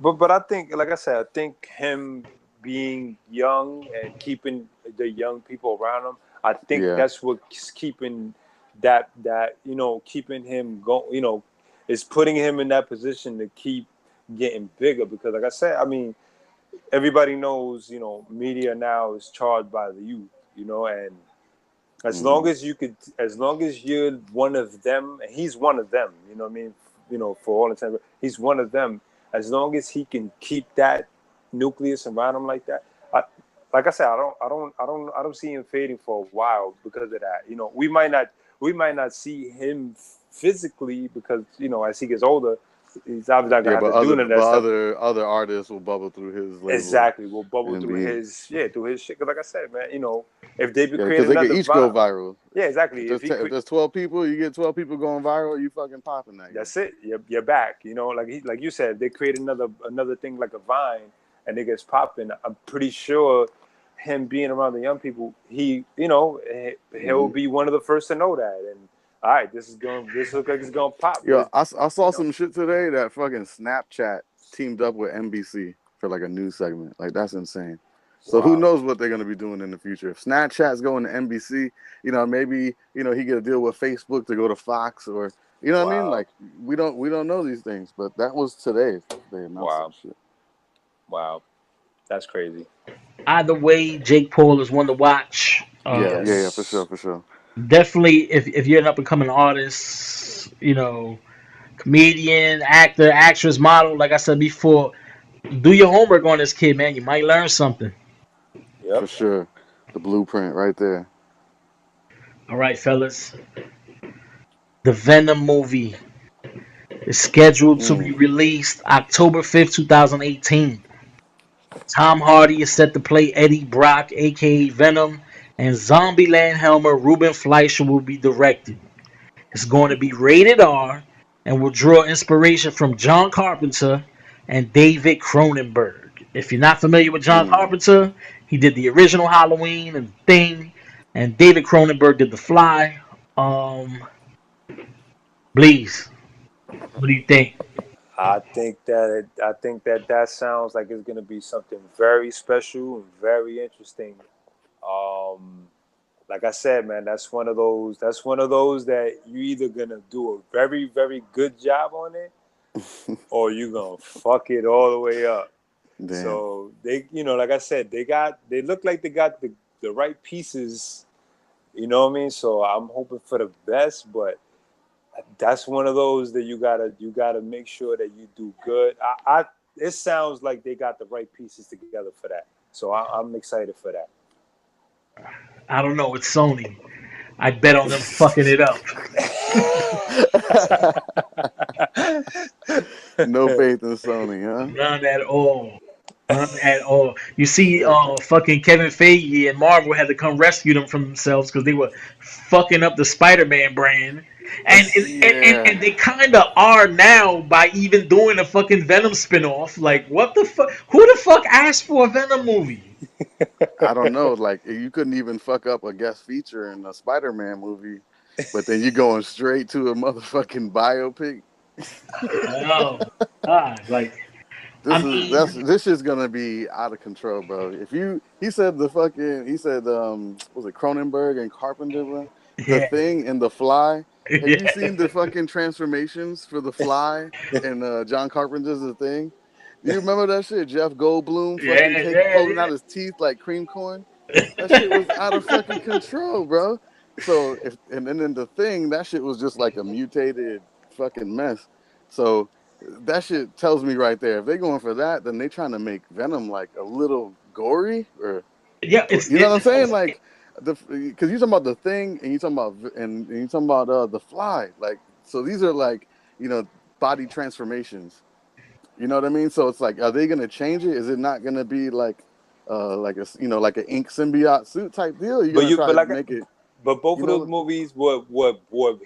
But I think, like I said, I think him being young and keeping the young people around him, I think Yeah. that's what's keeping that you know, keeping him going. You know, is putting him in that position to keep getting bigger. Because, like I said, I mean, everybody knows, you know, media now is charged by the youth. You know, and as long Hmm. as you could, as long as you're one of them, and he's one of them, you know what I mean? You know, for all intents, he's one of them. As long as he can keep that nucleus around him like that, like I said, I don't see him fading for a while because of that. You know, we might not see him physically because, you know, as he gets older, he's obviously not Yeah, gonna have to do none of that stuff. other artists will bubble through his label Exactly, will bubble and through be his, yeah, through his shit. Cause like I said, man, you know, if they could yeah, create because they could another each go vibe, viral. yeah, exactly. If he If could, there's 12 people, you get 12 people going viral, you fucking popping that year. that's it. You're back. You know, like you said, if they create another thing like a Vine and it gets popping, I'm pretty sure him being around the young people, he, you know, he'll Hmm. be one of the first to know that. And all right, this looks like it's gonna pop. Yo, I You saw know, some shit today that fucking Snapchat teamed up with NBC for like a news segment. Like that's insane. So who wow, knows what they're gonna be doing in the future? If Snapchat's going to NBC, maybe he get a deal with Facebook to go to Fox or what I mean. wow, Like we don't know these things, but that was today they announced that wow, shit. wow. That's crazy. Either way, Jake Paul is one to watch. Yeah, for sure, Yes. for sure. Definitely, if you're an up and coming artist, comedian, actor, actress, model, like I said before, do your homework on this kid, man. You might learn something. For Yep. sure. The blueprint right there. All right, fellas. The Venom movie is scheduled to be Mm. released October 5th, 2018. Tom Hardy is set to play Eddie Brock, aka Venom, and Zombieland Helmer Ruben Fleischer will be directed. It's going to be rated R and will draw inspiration from John Carpenter and David Cronenberg. If you're not familiar with John Mm. Carpenter, he did the original Halloween and Thing, and David Cronenberg did The Fly. Bleaze, what do you think? I think that sounds like it's gonna be something very special and very interesting. Um, like I said, man, that's one of those. That's one of those that you either gonna do a very good job on it, or you gonna fuck it all the way up. Damn. So they, you know, like I said, they look like they got the right pieces. You know what I mean? So I'm hoping for the best, but that's one of those that you gotta make sure that you do good. It sounds like they got the right pieces together for that. So I'm excited for that. I don't know. It's Sony. I bet on them fucking it up. No faith in Sony, huh? None at all. At all. You see, fucking Kevin Feige and Marvel had to come rescue them from themselves because they were fucking up the Spider-Man brand, and Yeah, they kind of are now by even doing a fucking Venom spin-off. Like, what the fuck? Who the fuck asked for a Venom movie? I don't know. Like you couldn't even fuck up a guest feature in a Spider-Man movie, but then you going straight to a motherfucking biopic. Oh God! Like, I mean, This is gonna be out of control, bro. If you he said was it Cronenberg and Carpenter, bro? The yeah, Thing and The Fly. Have you yeah, seen the fucking transformations for The Fly and John Carpenter's The Thing? Do you remember that shit? Jeff Goldblum fucking yeah, yeah, pulling out his teeth like cream corn. That shit was out of fucking control, bro. So if and then in The Thing, that shit was just like a mutated fucking mess. So that shit tells me right there. If they're going for that, then they trying to make Venom like a little gory, or yeah. you know what I'm saying? Like the because you talking about The Thing and you talking about and you talking about The Fly. Like so these are like body transformations. You know what I mean? So it's like, are they gonna change it? Is it not gonna be like a like an ink symbiote suit type deal? You're but gonna you, try but to like, make it, but both you of those know? movies were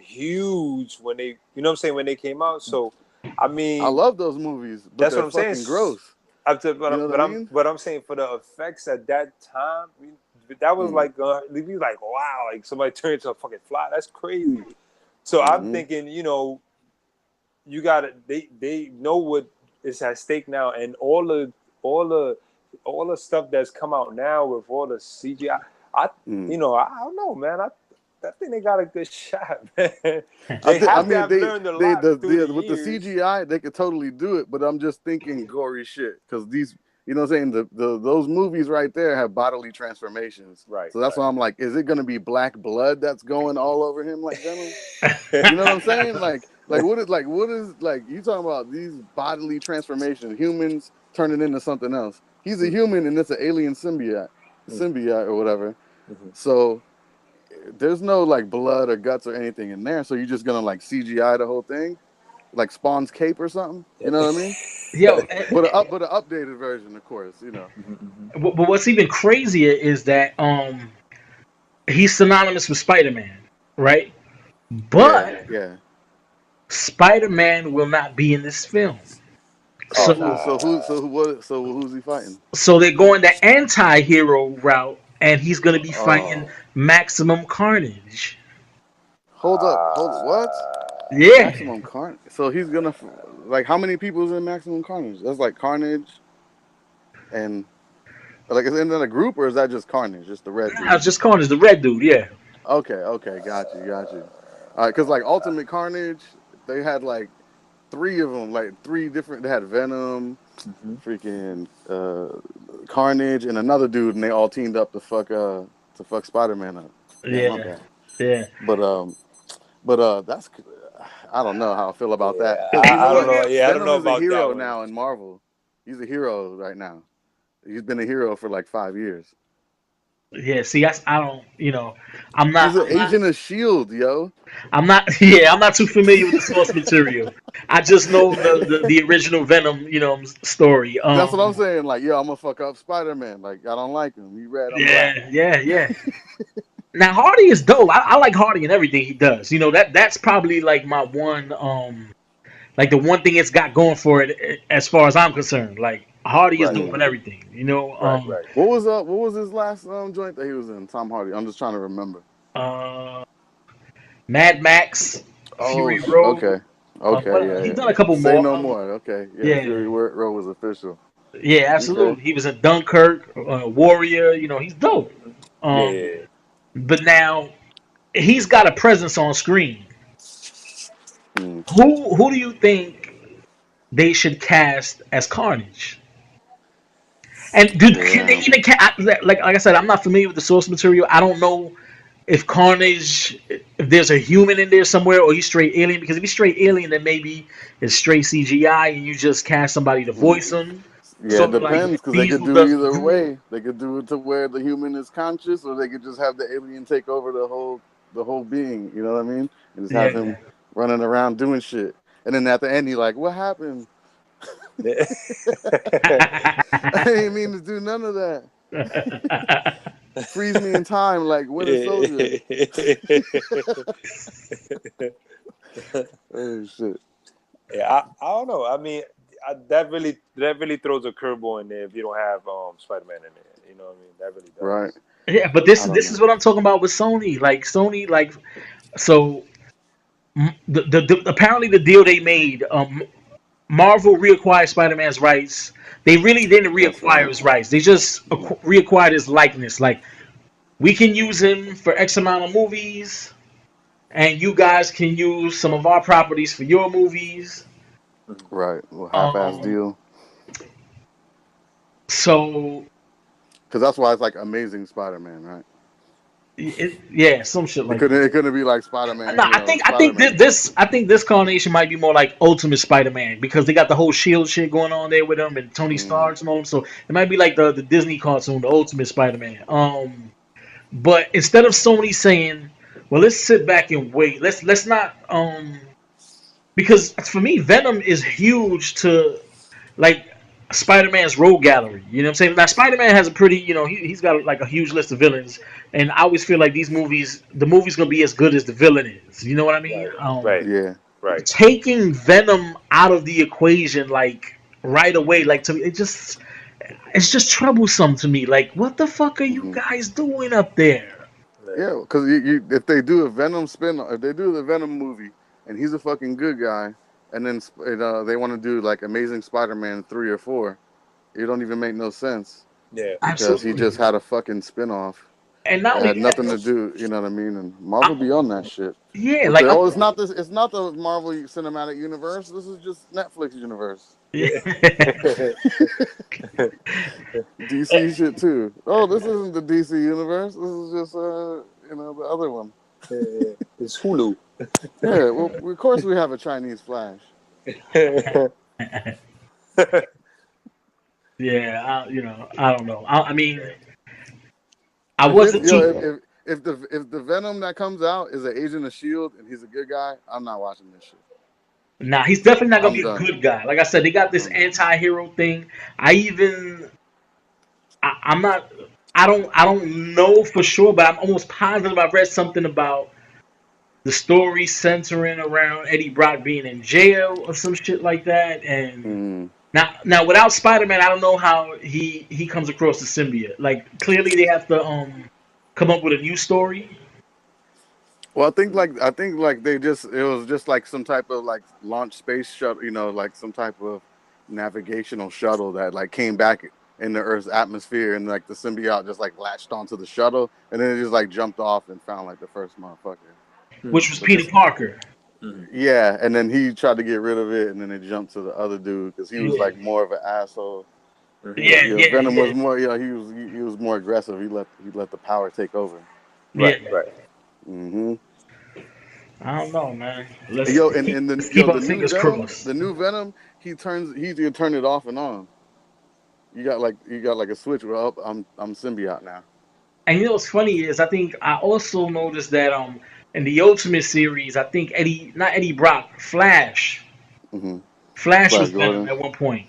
huge when they, you know what I'm saying, when they came out. So, I I mean, love those movies, but that's they're what I'm saying. fucking gross. But You know what I mean? I'm saying for the effects at that time, I mean, that was Mm, like, you'd be like, wow, like somebody turned into a fucking fly. That's crazy. So I'm mm-hmm. thinking, you got to they know what is at stake now, and all the all the stuff that's come out now with all the CGI. I, Mm. I don't know, man. I think they got a good shot, man. I They think I have to mean have learned a lot through the with the years. CGI they could totally do it, but I'm just thinking gory shit because these what I'm saying those movies right there have bodily transformations. Right, So that's right. why I'm like, is it gonna be black blood that's going all over him like Venom? You know what I'm saying? What is like you talking about these bodily transformations, humans turning into something else. He's a human and it's an alien symbiote or whatever. Mhm. So there's no like blood or guts or anything in there. So you're just gonna like CGI the whole thing, like Spawn's cape or something. You know what I mean? yo, But an updated version, of course. but what's even crazier is that he's synonymous with Spider-Man, right? Yeah, But yeah. Spider-Man will not be in this film. Oh So So who's he fighting? so they're going the anti-hero route and he's going to be fighting Oh, Maximum Carnage. hold what? Yeah. Maximum Carnage. So he's gonna like how many people's in Maximum Carnage? That's like Carnage and like is it in a group or is that just Carnage, just the red I dude? was just Carnage, the red dude, yeah. Okay, okay, got you. All right, because like Ultimate Carnage, they had like three of them, like three different. They had Venom, Mhm. freaking Carnage, and another dude, and they all teamed up to fuck Spider Man up. Damn, my Yeah. bad. Yeah. But that's I don't know how I feel about that Yeah, because you know I don't what? know. Yeah, I don't Venom know is a about that hero one. now in Marvel. He's a hero right now. He's been a hero for like 5 years. Yeah, see, I don't, I'm not, He's an I'm not, agent of Shield, yo. I'm not, yeah, I'm not too familiar with the source material. I just know the original Venom, story. That's what I'm saying. Like, yo, I'm gonna fuck up Spider Man. Like, I don't like him. He red, I'm black. Yeah, yeah, yeah. Now Hardy is dope. I like Hardy and everything he does. That's probably like my one, like the one thing it's got going for it as far as I'm concerned. Like Hardy is Right, dope Mm. and everything. right, right. What was his last joint that he was in? Tom Hardy. I'm just trying to remember. uh, Mad Max, Oh, Fury Road. okay, okay, He's yeah, done yeah. a couple Say more. no more. Okay, yeah. Yeah, Fury Road was official. yeah, Okay. absolutely. He was in Dunkirk, Warrior. He's dope. Yeah, Um, yeah, yeah. but now he's got a presence on screen. Mm. Who do you think they should cast as Carnage? And can they Damn. even like I said, I'm not familiar with the source material. I don't know if Carnage, if there's a human in there somewhere, or he's straight alien. Because if he's straight alien, then maybe it's straight CGI, and you just cast somebody to Mm. voice him, Yeah, it sort of like depends because they could Diesel do does either Groot. way. They could do it to where the human is conscious, or they could just have the alien take over the whole being. You know what I mean? And just have Yeah, him running around doing shit. And then at the end, he like, "What happened?" I ain't mean to do none of that. Freeze me in time like Winter Soldier. Oh shit. Yeah, I don't know. I mean, that really throws a curveball in there if you don't have Spider-Man in there. You know what I mean? That really Right. does. Yeah, but I don't this is know. what I'm talking about with Sony. Like Sony, like so apparently the deal they made, Marvel reacquired Spider-Man's rights. They really didn't That's reacquire right. his rights. They just Hmm. reacquired his likeness. Like we can use him for X amount of movies, and you guys can use some of our properties for your movies. Mhm. Right. Well, half-ass Um, deal. so Because that's why it's like Amazing Spider-Man, right? yeah, some shit It like couldn't. that. It couldn't be like Spider-Man. No, You I know, think I think Spider-Man. I think this coronation might be more like Ultimate Spider-Man because they got the whole Shield shit going on there with them and Tony Mm, Stark and all them. So it might be like the Disney cartoon, the Ultimate Spider-Man. But instead of Sony saying, "Well, let's sit back and wait. Let's not because for me, Venom is huge to like Spider-Man's rogue gallery. You know what I'm saying? Now Spider-Man has a pretty, he's got like a huge list of villains, and I always feel like the movie's gonna be as good as the villain is. You know what I mean? Right, right, yeah. right. Taking Venom out of the equation like right away, like to me, it's just troublesome to me. Like, what the fuck are you Hmm. guys doing up there? Yeah. Yeah. Because if they do a Venom spin, if they do the Venom movie, and he's a fucking good guy, and then they want to do like Amazing Spider-Man 3 or 4, it don't even make no sense Yeah. because he Absolutely. just had a fucking spin-off. And not It only had that, nothing to do, you know what I mean? And Marvel I'm, be on that shit. yeah, With like the I'm. it's not this, it's not the Marvel Cinematic Universe. This is just Netflix universe. Yeah. DC shit too. Oh, this isn't the DC universe. This is just the other one. Yeah. It's Hulu. Yeah, well, of course we have a Chinese Flash. Yeah, I don't know. I mean, I If it's wasn't yo, too. if the Venom that comes out is an Agent of Shield and he's a good guy, I'm not watching this shit. Nah, he's definitely not gonna I'm be a done. good guy. Like I said, they got this I'm done. anti-hero thing. I even, I'm not. I don't know for sure, but I'm almost positive I read something about the story centering around Eddie Brock being in jail or some shit like that. And Mm. now without Spider-Man, I don't know how he comes across the symbiote. Like clearly they have to come up with a new story. Well, I think like it was just like some type of like launch space shuttle, like some type of navigational shuttle that like came back in the Earth's atmosphere, and like the symbiote just like latched onto the shuttle, and then it just like jumped off and found like the first motherfucker. Which was But Peter this, Parker. Mhm. yeah, and then he tried to get rid of it, and then it jumped to the other dude because he was Yeah, like more of an asshole. Mhm. yeah, yeah, Venom yeah, was more, he was more aggressive. He let the power take over. Right, yeah. right. Hmm. I don't know, man. Yo, and Let's keep our fingers The crossed. new Venom, he can turn it off and on. You got like a switch where up, I'm symbiote now. And you know what's funny is I think I also noticed that in the Ultimate series, I think not Eddie Brock, Hmm. Flash Flash was Venom Gordon. at one point.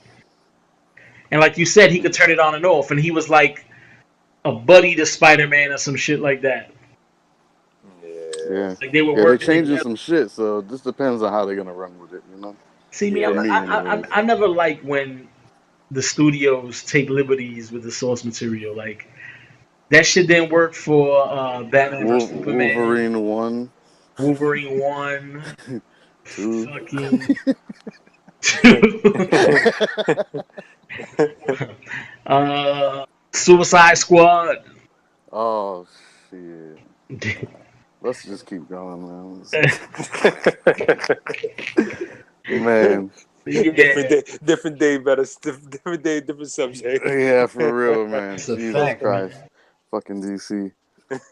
And like you said, he could Mm. turn it on and off, and he was like a buddy to Spider Man or some shit like that. Yeah. Yeah, Like they were yeah, they working changing together. some shit, so this depends on how they're gonna run with it. See me, For Yeah. me, anyways. I never like when the studios take liberties with the source material. Like that shit didn't work for Batman vs Superman, Wolverine 1, Wolverine one, 2. fucking two, Suicide Squad. Oh shit! Let's just keep going, man. Man, Different Yeah, day, different day, better. Different day, different subject. yeah, for real, man. it's a Jesus fact, man. Christ, fucking DC.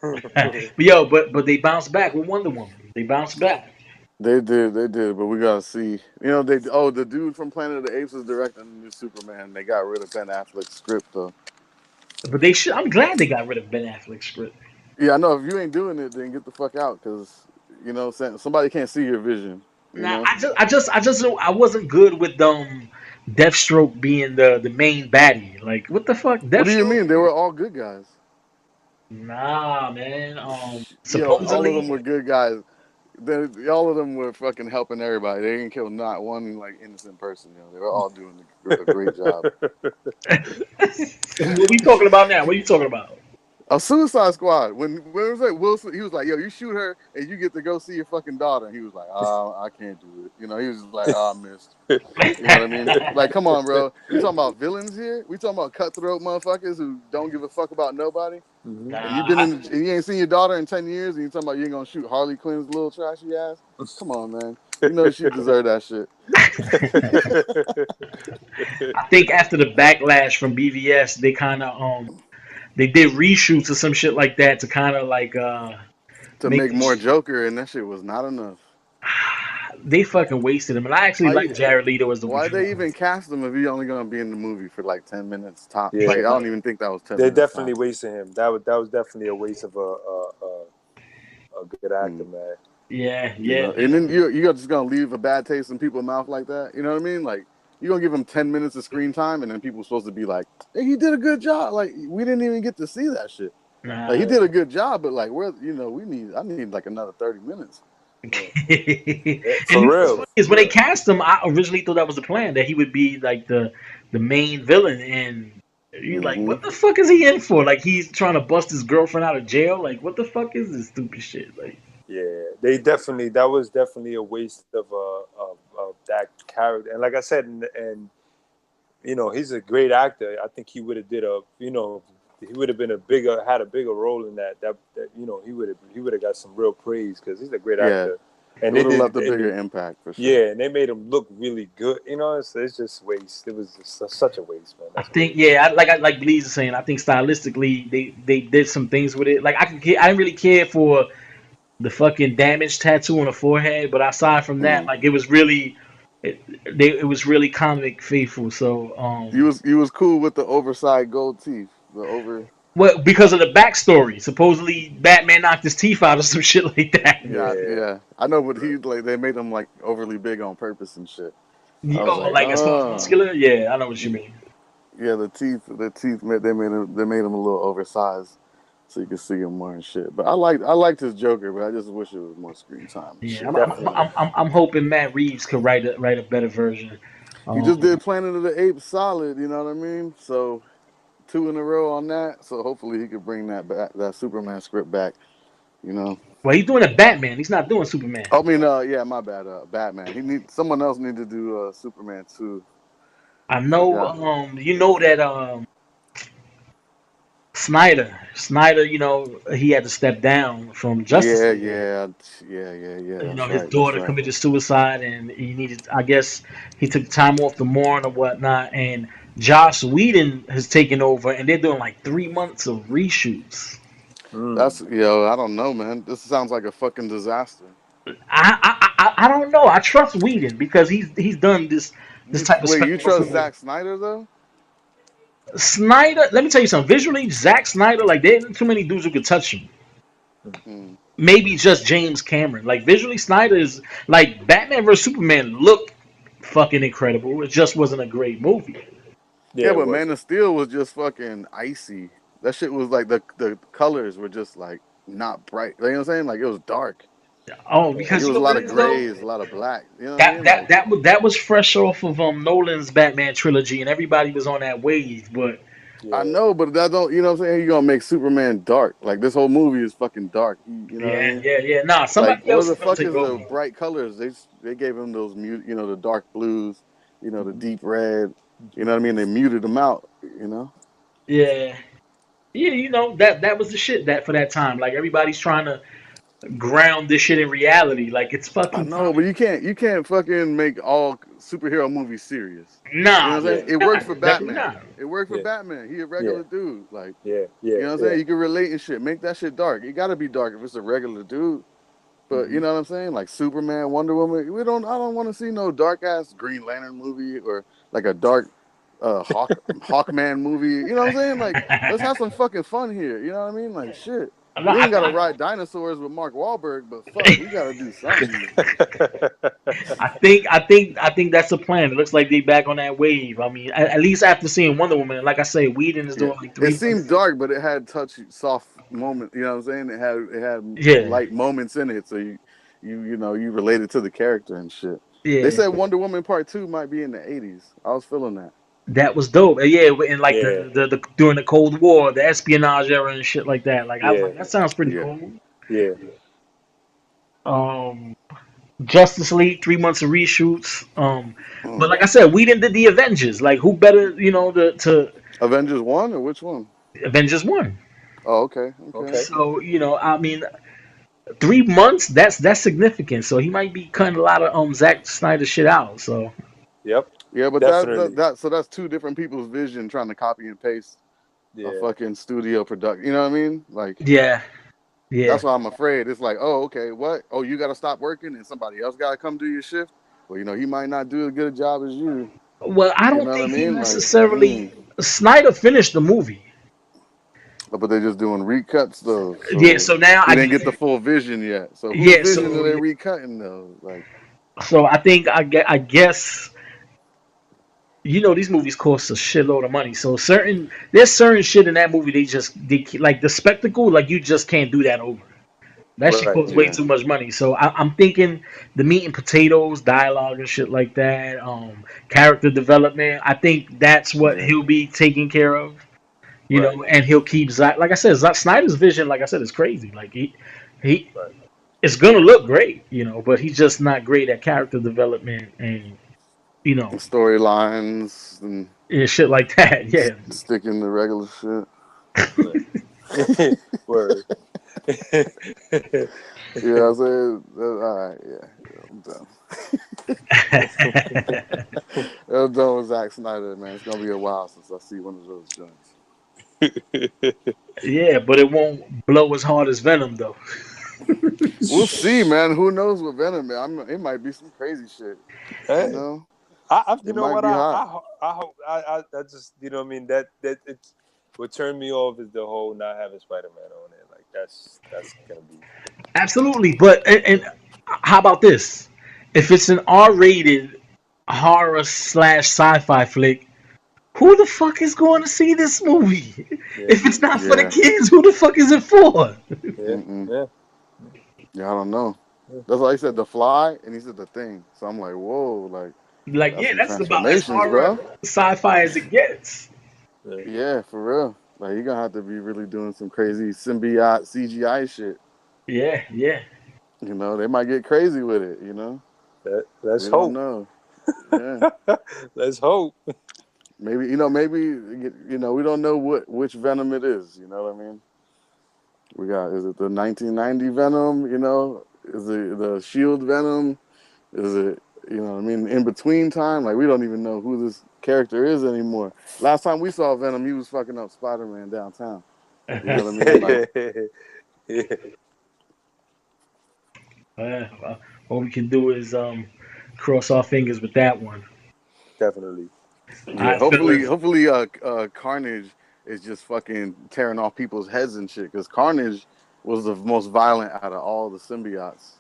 But yo, but they bounced back with Wonder Woman. They bounced back. They did, but we gotta see. The dude from Planet of the Apes is directing the new Superman. They got rid of Ben Affleck's script though. But they should. I'm glad they got rid of Ben Affleck's script. Yeah, I know. If you ain't doing it, then get the fuck out, because somebody can't see your vision. You Now know. I just I wasn't good with Deathstroke being the main baddie. Like, what the fuck, What do you Deathstroke? mean? They were all good guys. Nah, man. Yo, all of them Supposedly, were good guys. All of them were fucking helping everybody. They didn't kill not one like innocent person. They were all doing a great job. what we talking about now? What are you talking about? A Suicide Squad. When it was like Wilson, he was like, "Yo, you shoot her and you get to go see your fucking daughter." And he was like, "Oh, I can't do it." He was just like, "Oh, I missed." You know what I mean? Like, come on, bro. We talking about villains here. We talking about cutthroat motherfuckers who don't give a fuck about nobody. Mhm. And Nah, I, and you ain't seen your daughter in 10 years, and you talking about you ain't gonna shoot Harley Quinn's little trashy ass. Come on, man. You know she deserved that shit. I think after the backlash from BVS, they kind of they did reshoots or some shit like that to kind of like To make make more this. Joker, and that shit was not enough. They fucking wasted him, and I actually How like you? Jared Leto as the Why they Joker. even cast him if he only gonna be in the movie for like 10 minutes tops? Like I Yeah, don't even think that was ten they minutes definitely tops. wasted him. That was definitely a waste of a good actor, Mm. man. Yeah, yeah. And then you're just gonna leave a bad taste in people's mouth like that. You know what I mean? Like you're gonna give him 10 minutes of screen time, and then people are supposed to be like, "Hey, he did a good job." Like we didn't even get to see that shit. Like he Nah. did a good job, but like I need like another 30 minutes. And For you know what's real, funny for is when they real. cast him, I originally thought that was the plan that he would be like the main villain, and you're like, Mm-hmm. what the fuck is he in for? Like he's trying to bust his girlfriend out of jail. Like what the fuck is this stupid shit? Like Yeah, that was definitely a waste of that character. And like I said, and he's a great actor. I think he would have did he would have been had a bigger role in that he would have got some real praise because he's a great Yeah, actor. it And they would have did, left a bigger impact for sure. yeah, and they made him look really good. It's just waste. It was just such a waste, man. I That's think crazy. yeah, like Bleaze is saying, I think stylistically they did some things with it. Like I didn't really care for the fucking damage tattoo on the forehead, but aside from that, Mm. like it, it was really comic faithful. So You was cool with the oversized gold teeth, the over. well, because of the backstory, supposedly Batman knocked his teeth out or some shit like that. Yeah, Yeah, yeah. I know, but he like they made him like overly big on purpose and shit. I was Oh, like, like as far as oh, muscular, yeah, I know what you mean. yeah. The teeth they made him a little oversized, so you could see him more and shit. But I liked his Joker, but I just wish it was more screen time and Yeah, shit. definitely. I'm hoping Matt Reeves could write a better version. He just Um, did Planet of the Apes solid, you know what I mean? So two in a row on that. So hopefully he could bring that Superman script back. You know. well, he's doing a Batman. He's not doing Superman. I mean, yeah, my bad. Batman. Someone else need to do Superman too. I know. Forgot. You know that Snyder, he had to step down from Justice Yeah, League. yeah, yeah. That's His right. That's daughter right. committed suicide, and he needed. I guess he took time off to mourn or whatnot. And Joss Whedon has taken over, and they're doing like 3 months of reshoots. Mm. I don't know, man. This sounds like a fucking disaster. I don't know. I trust Whedon because he's done this type of You spectacle trust for Zack Snyder though? Snyder. Let me tell you something. Visually, Zack Snyder, like there ain't too many dudes who could touch him. Hmm. Maybe just James Cameron. Like visually, Snyder is like Batman vs Superman looked fucking incredible. It just wasn't a great movie. Yeah, Yeah, it but Man wasn't. of Steel was just fucking icy. That shit was like the colors were just like not bright. You know what I'm saying? Like it was dark. Oh, Like because it you was know a what lot it of is though. grays, a lot of black. You know what I That mean? that Like that was that was fresh off of Nolan's Batman trilogy, and everybody was on that wave. But I Yeah, know, but that don't. You know what I'm saying? You're gonna make Superman dark. Like this whole movie is fucking dark. You know what I yeah, mean? yeah, yeah. Nah, Like somebody where else the is gonna fuck take is the over. bright colors? They gave him those the dark blues, the deep red. You know what I mean? They muted them out. You know. Yeah, yeah. That was the shit that for that time. Like everybody's trying to ground this shit in reality. Like it's I fucking know, but comic. you can't fucking make all superhero movies serious. You know Nah, what I'm saying? yeah, It definitely worked not. for Definitely Batman. not. It worked for yeah, Batman. He a yeah, regular dude. Like, yeah, yeah, you know what I'm yeah. saying? You can relate and shit. Make that shit dark. It gotta be dark if it's a regular dude. But you Hmm. know what I'm saying? Like Superman, Wonder Woman. I don't want to see no dark ass Green Lantern movie or like a dark Hawkman movie. You know what I'm saying? Like, let's have some fucking fun here. You know what I mean? Like shit. No, We ain't gotta ride dinosaurs with Mark Wahlberg, but fuck, we gotta do something. I think that's the plan. It looks like they back on that wave. I mean, at least after seeing Wonder Woman, like I say, Whedon is Yeah, doing like it 3 months. seemed dark, but it had touchy, soft moment. You know what I'm saying? It had Yeah, light moments in it, so you related to the character and shit. They yeah, said Wonder Woman Part 2 might be in the '80s. I was feeling that. that was dope. Yeah, in like Yeah, the during the Cold War, the espionage era and shit like that. Like I was yeah, like, that sounds pretty Yeah. cool. yeah. Um, Justice League, 3 months of reshoots. But Mm. like I said, we didn't did the Avengers. Like who better, to Avengers 1 or which one? Avengers one. Oh, okay, okay. Okay. So I mean, 3 months. That's significant. So he might be cutting a lot of Zack Snyder shit out. So Yep. Yeah, but Definitely. so that's two different people's vision trying to copy and paste a Yeah. fucking studio production. You know what I mean? Like yeah, yeah. that's why I'm afraid. It's like, oh, okay, what? Oh, you got to stop working and somebody else got to come do your shift. Well, he might not do as good a job as you. Well, I You don't know what I think he mean? Like, necessarily. Snyder finished the movie. but they're just doing recuts though, Yeah. so So now he I didn't guess. get the full vision yet. So whose Yeah. vision are So they recutting though? Like, I think I guess these movies cost a shitload of money. So there's certain shit in that movie they like the spectacle, like you just can't do that over. That shit Right. costs way yeah, too much money. So I'm thinking the meat and potatoes, dialogue and shit like that, character development. I think that's what yeah, he'll be taking care of. Right. And he'll keep like I said, Snyder's vision, like I said, is crazy. Like he Right. it's gonna look great, but he's just not great at character development and you know storylines and shit like that. Yeah, sticking to regular shit. Right. Word. Yeah, I said, all right, yeah, I'm done. I'm done with Zack Snyder, man. It's gonna be a while since I see one of those joints. yeah, but it won't blow as hard as Venom though. We'll see, man. Who knows with Venom, man? It might be some crazy shit. You Hey, know, you it know might what? be hot. I hope I just what I mean that it's what turned me off is the whole not having Spider Man on it. Like that's gonna be Absolutely, but and how about this? If it's an R-rated horror slash sci-fi flick, who the fuck is going to see this movie? yeah, If it's not for the Yeah. kids, who the fuck is it for? yeah, Mm-mm. yeah, Yeah, I don't know. yeah. That's why he said the fly, and he said the thing. So I'm like, whoa, like Like, that's yeah, some that's about as transformations, horror bro. sci-fi as it gets. Yeah. Yeah, for real. Like you're gonna have to be really doing some crazy symbiote CGI shit. Yeah, yeah. They might get crazy with it. Let's We don't hope. know. Yeah. Let's hope. Maybe we don't know which Venom it is. You know what I mean? Is it the 1990 Venom? Is it the Shield Venom? Is it what I mean? In between time, like we don't even know who this character is anymore. Last time we saw Venom, he was fucking up Spider-Man downtown. You know what I mean? Like, Yeah, All we can do is cross our fingers with that one. definitely. All yeah. right, fellas. Hopefully, Carnage is just fucking tearing off people's heads and shit. Because Carnage was the most violent out of all the symbiotes.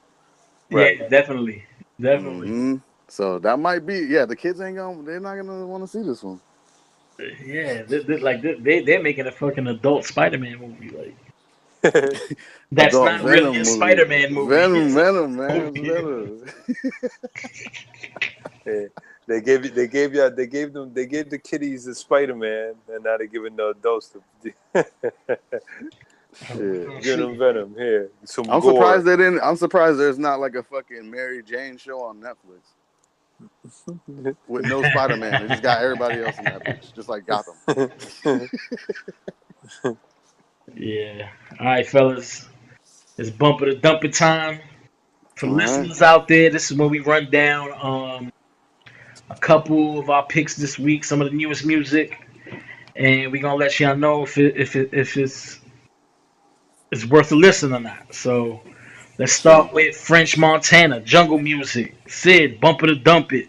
Right. Yeah, definitely, definitely. Hmm. So that might be, yeah. The kids ain't gonna, they're not gonna want to see this one. Yeah, they're making a fucking adult Spider-Man movie. Like that's Adult not really Venom a movie. Spider-Man movie. Venom, It's a Venom, man, it's movie. Venom. Yeah. They gave the kiddies the Spider Man, and now they're giving the adults the We're Shit. gonna giving see. them Venom here, some gore. I'm surprised there's not like a fucking Mary Jane show on Netflix with no Spider Man. They just got everybody else in that bitch, just like Gotham. Yeah. All right, fellas. It's bumper to dumper time. For All right. listeners out there, this is where we run down a couple of our picks this week, some of the newest music, and we're gonna let y'all know if it's worth a listen or not. So let's For sure. start with French Montana, Jungle Music, Sid, Bumper to Dump It.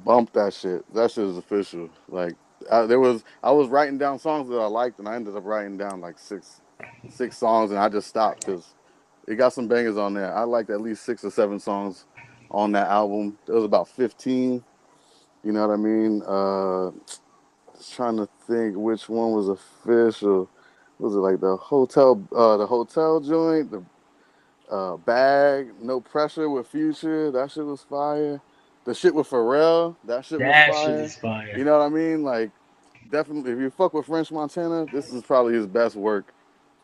Bump that shit. That shit is official. Like I was writing down songs that I liked, and I ended up writing down like six 6 songs, and I just stopped because it got some bangers on there. I liked at least 6 or 7 songs on that album. There was about 15. You know what I mean? Just trying to think which one was official. Was it like the hotel joint, the bag, no pressure with Future? That shit was fire. The shit with Pharrell, that shit was That shit fire. is fire. You know what I mean? Like, definitely, if you fuck with French Montana, this is probably his best work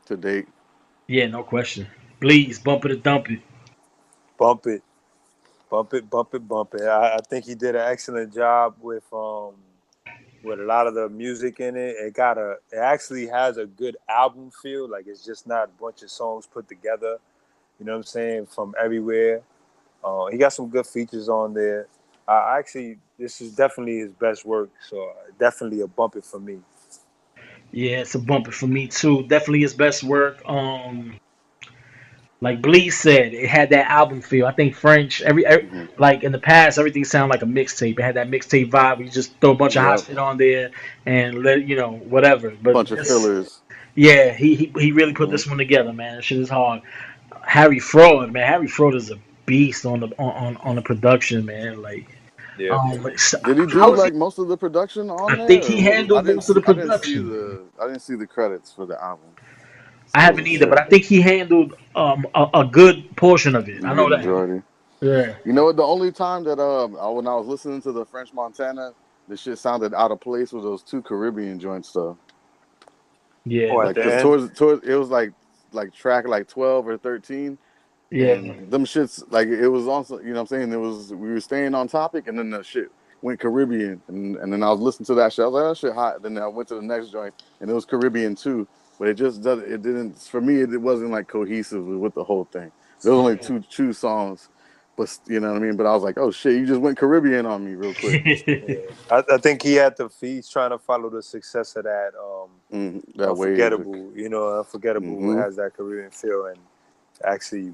to date. Yeah, no question. Please bump it or dump it. Bump it, bump it, bump it, bump it. I think he did an excellent job with a lot of the music in it. It actually has a good album feel. Like it's just not a bunch of songs put together. You know what I'm saying? From everywhere. He got some good features on there. Actually, this is definitely his best work. So definitely a bump it for me. Yeah, it's a bump it for me too. Definitely his best work. Like Bleaze said, it had that album feel. I think French, Hmm. like in the past, everything sounded like a mixtape. It had that mixtape vibe. You just throw a bunch of hot Yep. shit on there and let whatever. But Bunch of this, fillers. yeah, he really put Hmm. this one together, man. That shit is hard. Harry Fraud, man. Harry Fraud is a beast on the production, man. Like, Yeah. Did he how do is he? like most of the production I on think there, he or was handled most of the production. I didn't see the credits for the album, I so I haven't wasn't either, but sure. I think he handled a good portion of it. I Good know that. majority. Yeah, You know what? The only time that when I was listening to the French Montana, the shit sounded out of place was those 2 Caribbean joints though. yeah, Oh, at Like, the cause end. towards it was like track like 12 or 13, yeah. and them shits like it was also, you know what I'm saying, it was, we were staying on topic, and then the shit went Caribbean, and then I was listening to that shit. I was like, that shit hot. Then I went to the next joint, and it was Caribbean too. But it just doesn't. It didn't, for me. It wasn't like cohesive with the whole thing. There was only two songs, but you know what I mean. But I was like, oh shit, you just went Caribbean on me real quick. Yeah. I think he had the he's trying to follow the success of that That wave. unforgettable. You know, unforgettable Mm-hmm. has that Caribbean feel and actually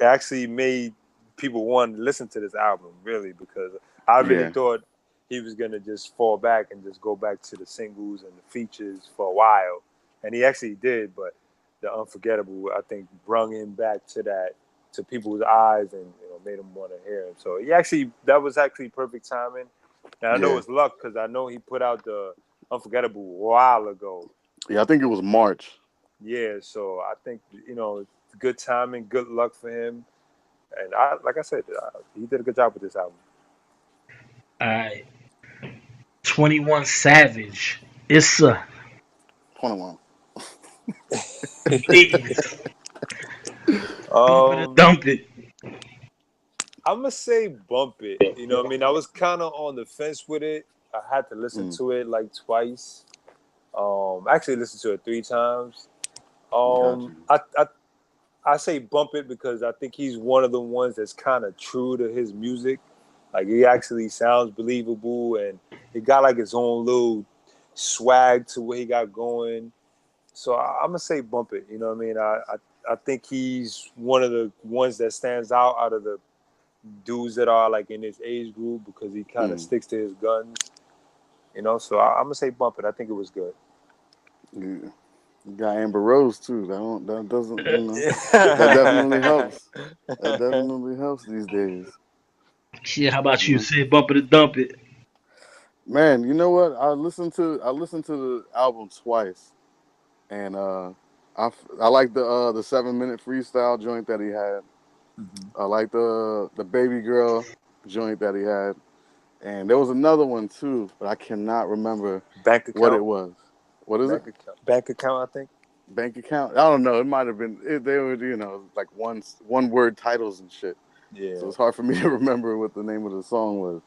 actually made people want to listen to this album really because I really Yeah. thought he was gonna just fall back and just go back to the singles and the features for a while, and he actually did. But the unforgettable, I think, brung him back to that to people's eyes and made them want to hear him. So he actually that was actually perfect timing. And I know Yeah. it's luck because I know he put out the unforgettable a while ago. Yeah. I think it was March. Yeah, so I think good timing, good luck for him, and like I said, he did a good job with this album. All right. 21 Savage. It's a 21. please bump it or Um, dump it. I'm gonna say bump it. You know, what I mean, I was kind of on the fence with it. I had to listen Mm, to it like twice. Actually listened to it 3 times. got Um, you. I, I I say bump it because I think he's one of the ones that's kind of true to his music. Like he actually sounds believable, and he got like his own little swag to what he got going. So I'm gonna say bump it. You know what I mean? I think he's one of the ones that stands out of the dudes that are like in his age group because he kind of Mm. sticks to his guns. So I'm gonna say bump it. I think it was good. You got Amber Rose too. That doesn't, that definitely Yeah. helps. That definitely helps these days. Shit, how You about you? know? Say bump it or dump it. Man, you know what? I listened to the album twice, and I like the 7 minute freestyle joint that he had. Mhm. I like the baby girl joint that he had, and there was another one too, but I cannot remember Bank what it account, was. What is it? bank account. I think. Bank account? I don't know. It might have been. They were, like one word titles and shit. So Yeah. it's hard for me to remember what the name of the song was.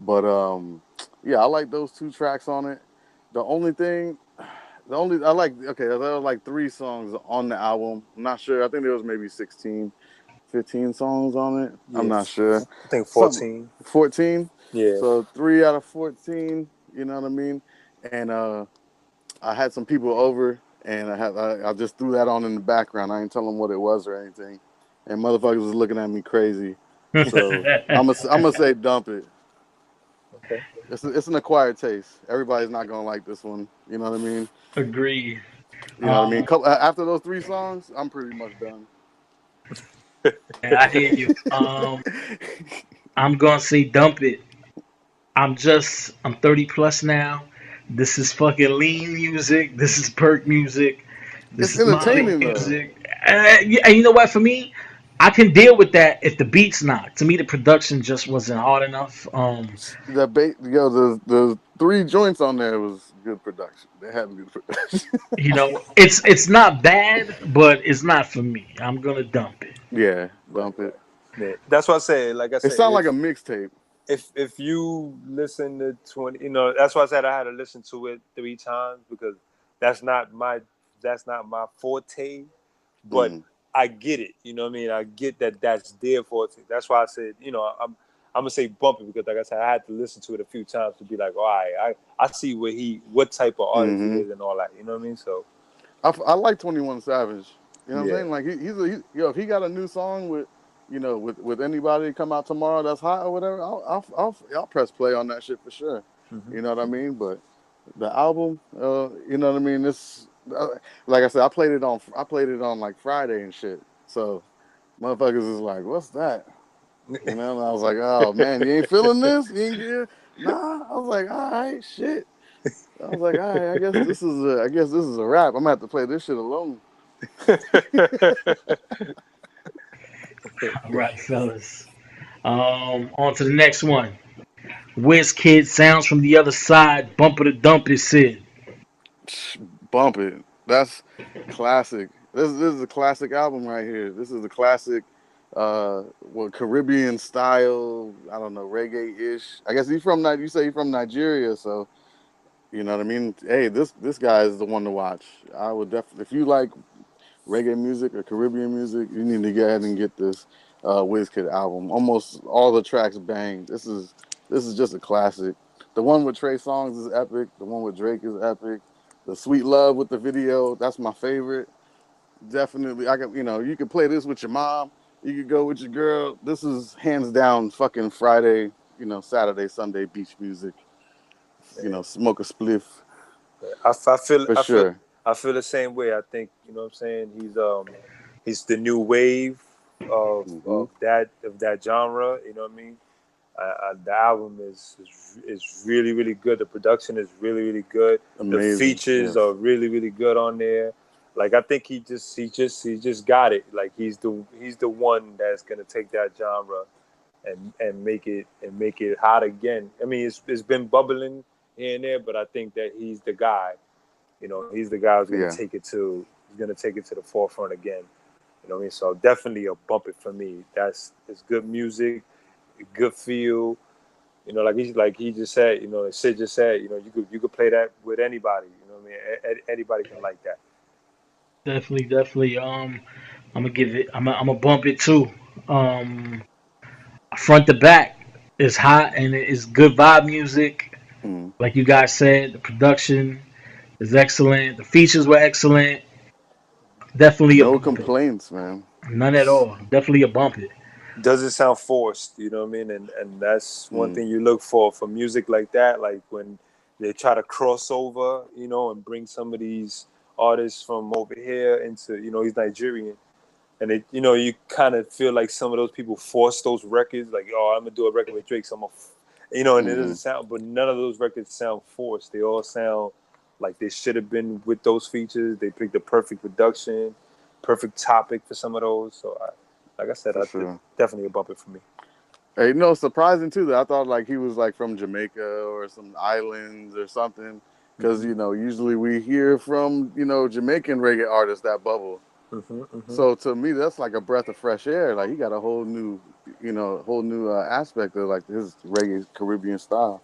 But yeah, I like those 2 tracks on it. The only thing, the only I like. Okay, there were like 3 songs on the album. I'm not sure. I think there was maybe 16, 15 songs on it. I'm Yeah. not sure. I think Something 14. 14. Yeah. So 3 out of 14. You know what I mean? And I had some people over, and I just threw that on in the background. I didn't tell them what it was or anything, and motherfuckers was looking at me crazy. So I'm gonna say dump it. Okay. It's an acquired taste. Everybody's not gonna like this one. You know what I mean? Agreed. You know what I mean? Um, After those 3 songs, I'm pretty much done. yeah, I hear you. I'm gonna say dump it. I'm 30 plus now. This is fucking lean music. This is perk music. This It's is Molly entertaining though. music. And you know what? For me, I can deal with that if the beat's not. To me, the production just wasn't hard enough. The 3 joints on there was good production. They had good production. You know, it's not bad, but it's not for me. I'm gonna dump it. Yeah, Right, dump it. right. Yeah, that's what I say. Like I It said, sounded like a mixtape. if you listen to 20, that's why I said I had to listen to it 3 times because that's not my that's not my forte. But Mm. I get it. You know what I mean? I get that that's their forte. That's why I said, I'm gonna say bump it because, like I said, I had to listen to it a few times to be like, all right, I see what type of artist he Hmm. is and all that. You know what I mean? So I like 21 Savage. You know what I'm yeah. saying? Like if he got a new song with anybody come out tomorrow that's hot or whatever, I'll press play on that shit for sure. Mm-hmm. You know what I mean? But the album, you know what I mean? Like I said, I played it on like Friday and shit. So motherfuckers is like, what's that? You know, and I was like, oh man, you ain't feeling this? You ain't get Nah. I was like, all right, shit. I was like, all right, I guess this is a wrap. I'm gonna have to play this shit alone. All right, fellas. On to the next one. Wiz Kid sounds from the other side. Bumper to dump it, Sid. Bump it. That's classic. This is a classic album right here. This is a classic Caribbean style, I don't know, reggae-ish. I guess you say he's from Nigeria, so you know what I mean? Hey, this guy is the one to watch. I would definitely if you like reggae music or Caribbean music, you need to go ahead and get this Wizkid album. Almost all the tracks bang. This is just a classic. The one with Trey Songz is epic. The one with Drake is epic. The Sweet Love with the video, that's my favorite. Definitely, you can play this with your mom. You could go with your girl. This is hands down fucking Friday, Saturday, Sunday beach music. Smoke a spliff I feel for I feel sure. I feel the same way. I think what I'm saying. He's the new wave of Hmm. of that genre. You know what I mean? The album is really really good. The production is really really good. The Amazing. features Yes. are really really good on there. Like I think he just got it. Like he's the one that's gonna take that genre and make it hot again. I mean it's been bubbling here and there, but I think that he's the guy. He's the guy who's gonna Yeah. take it to the forefront again. You know what I mean? So definitely a bump it for me. It's good music, good feel. Like he just said, like Sid just said, you could play that with anybody. You know what I mean? Anybody can like that. Definitely, definitely. I'm gonna give it. I'm gonna bump it too. Um, Front to back is hot and it is good vibe music. Mm. Like you guys said, the production is excellent. The features were excellent. Definitely a No bump it. complaints, man. None at all. Definitely a bump it. Doesn't sound forced, you know what I mean? And that's one Mm. thing you look for music like that, like when they try to cross over, and bring some of these artists from over here into, he's Nigerian. And you kind of feel like some of those people force those records, like, oh, I'm gonna do a record with Drake, so and it doesn't Hmm. sound, but none of those records sound forced. They all sound like they should have been with those features. They picked the perfect production, perfect topic for some of those. So, like I said, For I think sure. definitely a bump it for me. Hey, surprising too that I thought like he was like from Jamaica or some islands or something, because Mm-hmm. usually we hear from Jamaican reggae artists that bubble. Mm-hmm. Mm-hmm. So to me, that's like a breath of fresh air. Like he got a whole new aspect of like his reggae Caribbean style.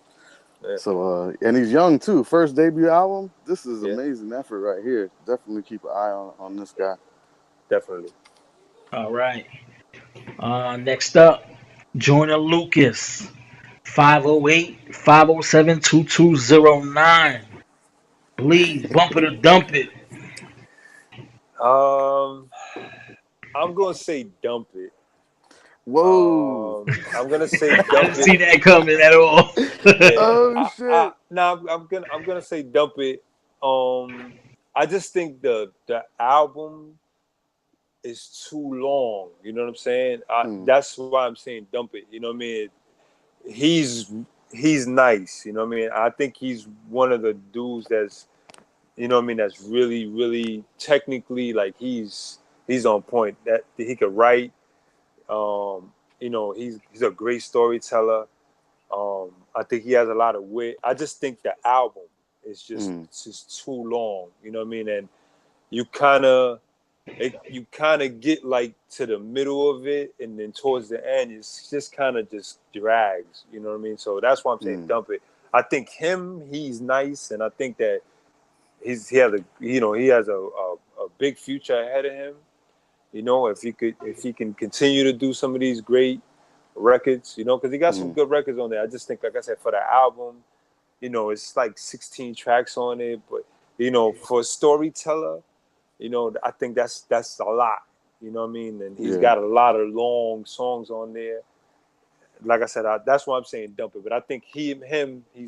Yeah. So and he's young too. First debut album. This is Yeah. amazing effort right here. Definitely keep an eye on this guy. Definitely. All right. Next up, Joyner Lucas. 508-507-2209. Please bump it or dump it. Um, I'm gonna say dump it. Whoa. I'm gonna say I dump didn't it. see that coming at all. Yeah. Oh shit. I'm gonna say dump it. Um, I just think the album is too long. You know what I'm saying? Mm, That's why I'm saying dump it. You know what I mean? He's he's nice. You know what I mean? I think he's one of the dudes that's, you know what I mean, that's really really technically, like, he's on point. That he could write. You know, he's a great storyteller. I think he has a lot of wit. I just think the album is just mm, it's just too long. You know what I mean? And you kind of you kind of get like to the middle of it, and then towards the end, it's just kind of just drags. You know what I mean? So that's why I'm saying mm, dump it. I think he's nice, and I think that he has a, you know, he has a big future ahead of him. You know, if he can continue to do some of these great records, you know, because he got some mm, good records on there. I just think, like I said, for the album, you know, it's like 16 tracks on it, but, you know, for a storyteller, you know, I think that's a lot. You know what I mean? And he's yeah. got a lot of long songs on there. Like I said, that's why I'm saying dump it. But I think he's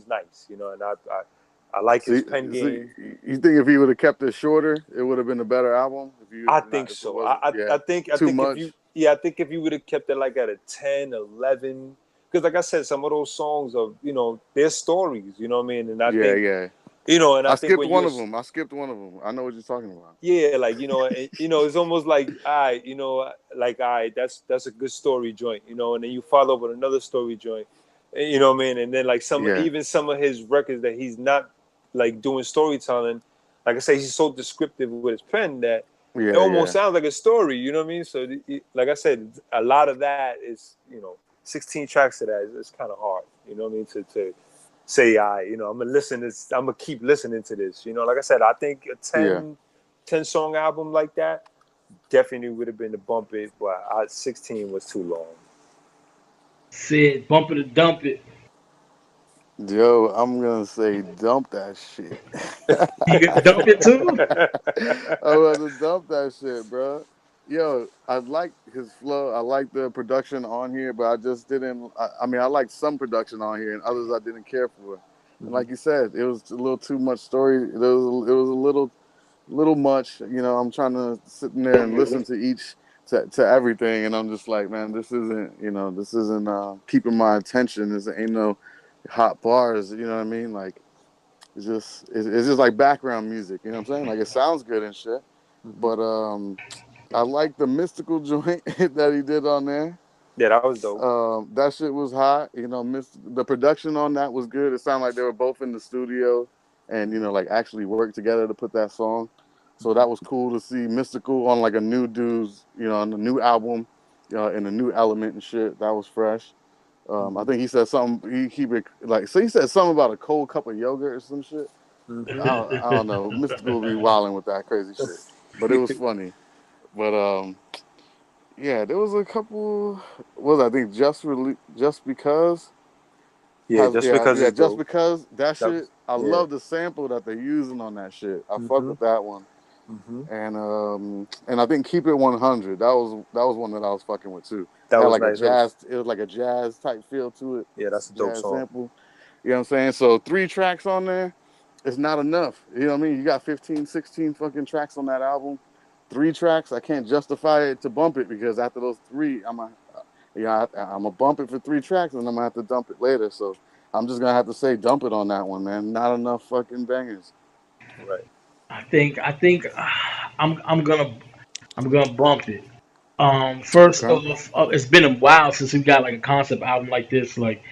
nice. You know, and I like his See, pen see, game. you think if he would have kept it shorter, it would have been a better album? If you I not, think if it so. wasn't, yeah, I too think if you, much. yeah, I think if you would have kept it like at a 10, 11, because like I said, some of those songs are, you know, they're stories. You know what I mean? And I Yeah, think, yeah. you know, and I I think skipped when you're, one of them. I skipped one of them. I know what you're talking about. yeah, like, you know, and, you know, it's almost like, all right, you know, like, all right, that's a good story joint, you know, and then you follow up with another story joint, you know what I mean? And then like Yeah, even some of his records that he's not like doing storytelling, like I say, he's so descriptive with his pen that it yeah, almost yeah, sounds like a story, you know what I mean? So like I said, a lot of that is, you know, 16 tracks to that is kind of hard, you know what I mean? To say, I, you know, I'm gonna keep listening to this, you know. Like I said, I think a yeah. 10 song album like that definitely would have been to bump it, but 16 was too long. Sid, bump it or dump it. Yo, I'm gonna say dump that shit. You could dump it too. I'm gonna dump that shit, bro. Yo, I like his flow. I like the production on here, but I just didn't. I mean, I like some production on here, and others I didn't care for. And Mhm. like you said, it was a little too much story. It was a little much. You know, I'm trying to sit in there and listen to to everything, and I'm just like, man, this isn't keeping my attention. This ain't no hot bars. You know what I mean? Like it's just like background music. You know what I'm saying? Like it sounds good and shit, Mhm. but I like the mystical joint that he did on there. Yeah, that was dope. That shit was hot. You know, the production on that was good. It sounded like they were both in the studio and like actually worked together to put that song. So that was cool to see Mystical on like a new dude's, on a new album, in a new element and shit. That was fresh. I Mhm. think he said something. He said something about a cold cup of yogurt or some shit. Mhm. I don't know. Mystical be wilding with that crazy shit, but it was funny. But yeah, there was a couple. Was I think just because Yeah, just because yeah, it's just dope. because that That shit. was, I yeah. love the sample that they're using on that shit. I fuck Mhm. with that one. Mhm. And I think Keep It 100. That was one that I was fucking with too. That It had was like a nice. jazz. It was like a jazz type feel to it, Yeah, that's a dope jazz song. sample. You know what I'm saying? So 3 tracks on there is not enough. You know what I mean? You got 15, 16 fucking tracks on that album. 3 tracks, I can't justify it to bump it because after those three, I'm gonna bump it for 3 tracks and I'm gonna have to dump it later. So I'm just gonna have to say dump it on that one, man. Not enough fucking bangers. Right. I think I'm gonna bump it. First Okay. off, it's been a while since we got like a concept album like this. Like,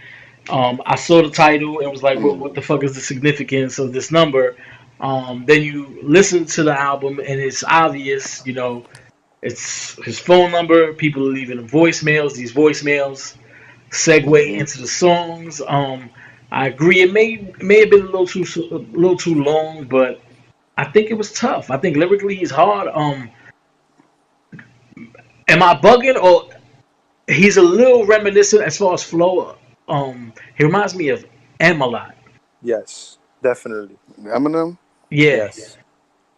I saw the title and was like, Mm. what the fuck is the significance of this number? Then you listen to the album and it's obvious, it's his phone number. People are leaving voicemails. These voicemails segue Mm-hmm. into the songs. I agree. It may have been a little too long, but I think it was tough. I think lyrically he's hard. Am I bugging or he's a little reminiscent as far as flow? He reminds me of M a lot. Yes, definitely. Eminem. Yeah, Yes.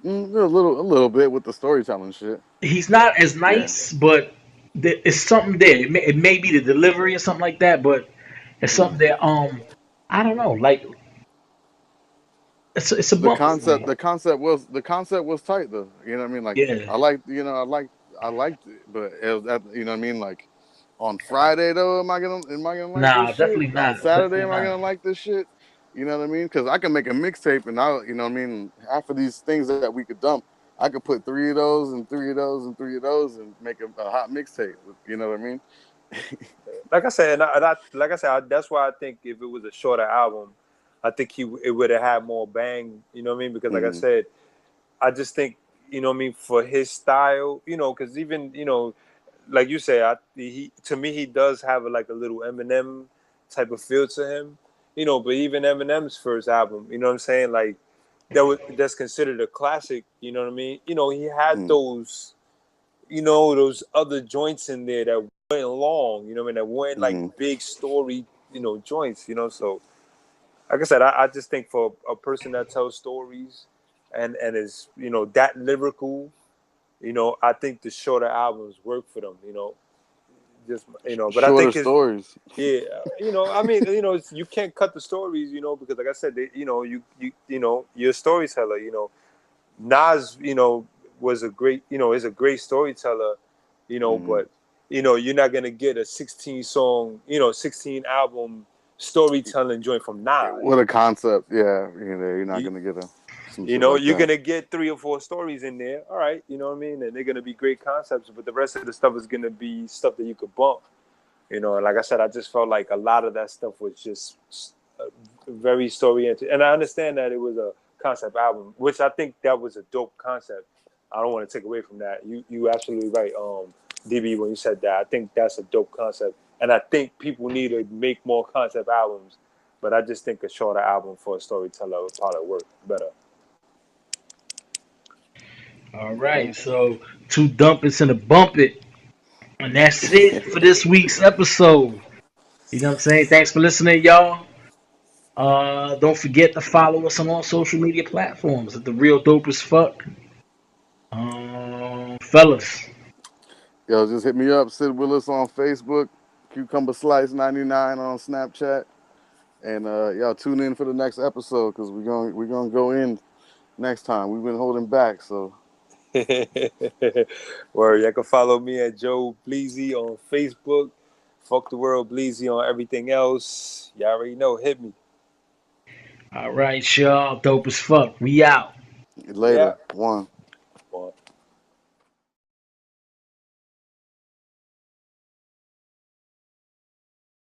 A little bit with the storytelling shit. he's not as Yeah. nice, but it's something there. It may be the delivery or something like that, but it's something Mm. that I don't know. Like it's a the bump for concept me. the concept was tight though. You know what I mean? Like Yeah. I liked it, but it was you know what I mean? Like on Friday though, am I gonna like this Nah, shit? definitely On not. Saturday, Definitely am I not. gonna like this shit? You know what I mean? Because I can make a mixtape, and I, you know what I mean. Half of these things that we could dump, I could put three of those and three of those and three of those, and make a hot mixtape. You know what I mean? Like I said, like I said, that's why I think if it was a shorter album, I think it would have had more bang. You know what I mean? Because like I Mm-hmm. said, I just think, you know what I mean, for his style, because even, like you say, he to me he does have like a little Eminem type of feel to him, but even Eminem's first album, you know what I'm saying, like that's considered a classic. You know what I mean? He had those other joints in there that weren't long. You know what I mean? That weren't like Mm-hmm. big story, joints. So like I said, I just think for a person that tells stories and is that lyrical, I think the shorter albums work for them. Just but I Shorter think his stories. yeah, I mean, you can't cut the stories, because like I said, you're a storyteller. Nas, was a great, is a great storyteller, Mm-hmm. but you're not gonna get a 16 song, 16 album storytelling joint from What Nas. a concept. Yeah, you're not You, gonna get some shit like you're that. gonna get 3 or 4 stories in there, all right, you know what I mean, and they're gonna be great concepts, but the rest of the stuff is gonna be stuff that you could bump, and like I said, I just felt like a lot of that stuff was just very story oriented, and I understand that it was a concept album, which I think that was a dope concept. I don't want to take away from that. You absolutely right, DB, when you said that. I think that's a dope concept, and I think people need to make more concept albums. But I just think a shorter album for a storyteller would probably work better. All right. So two dump it and a bump it. And that's it for this week's episode. You know what I'm saying? Thanks for listening, y'all. Don't forget to follow us on all social media platforms at the real dope as fuck. Fellas. Yo, just hit me up, Sid Willis on Facebook, Cucumber Slice 99 on Snapchat, and y'all tune in for the next episode because we're gonna go in next time. We've been holding back, so Where you can follow me at Joe Bleazy on Facebook. Fuck the world, Bleazy on everything else. Y'all already know. Hit me. All right, y'all. Dope as fuck. We out. Yeah. later. One.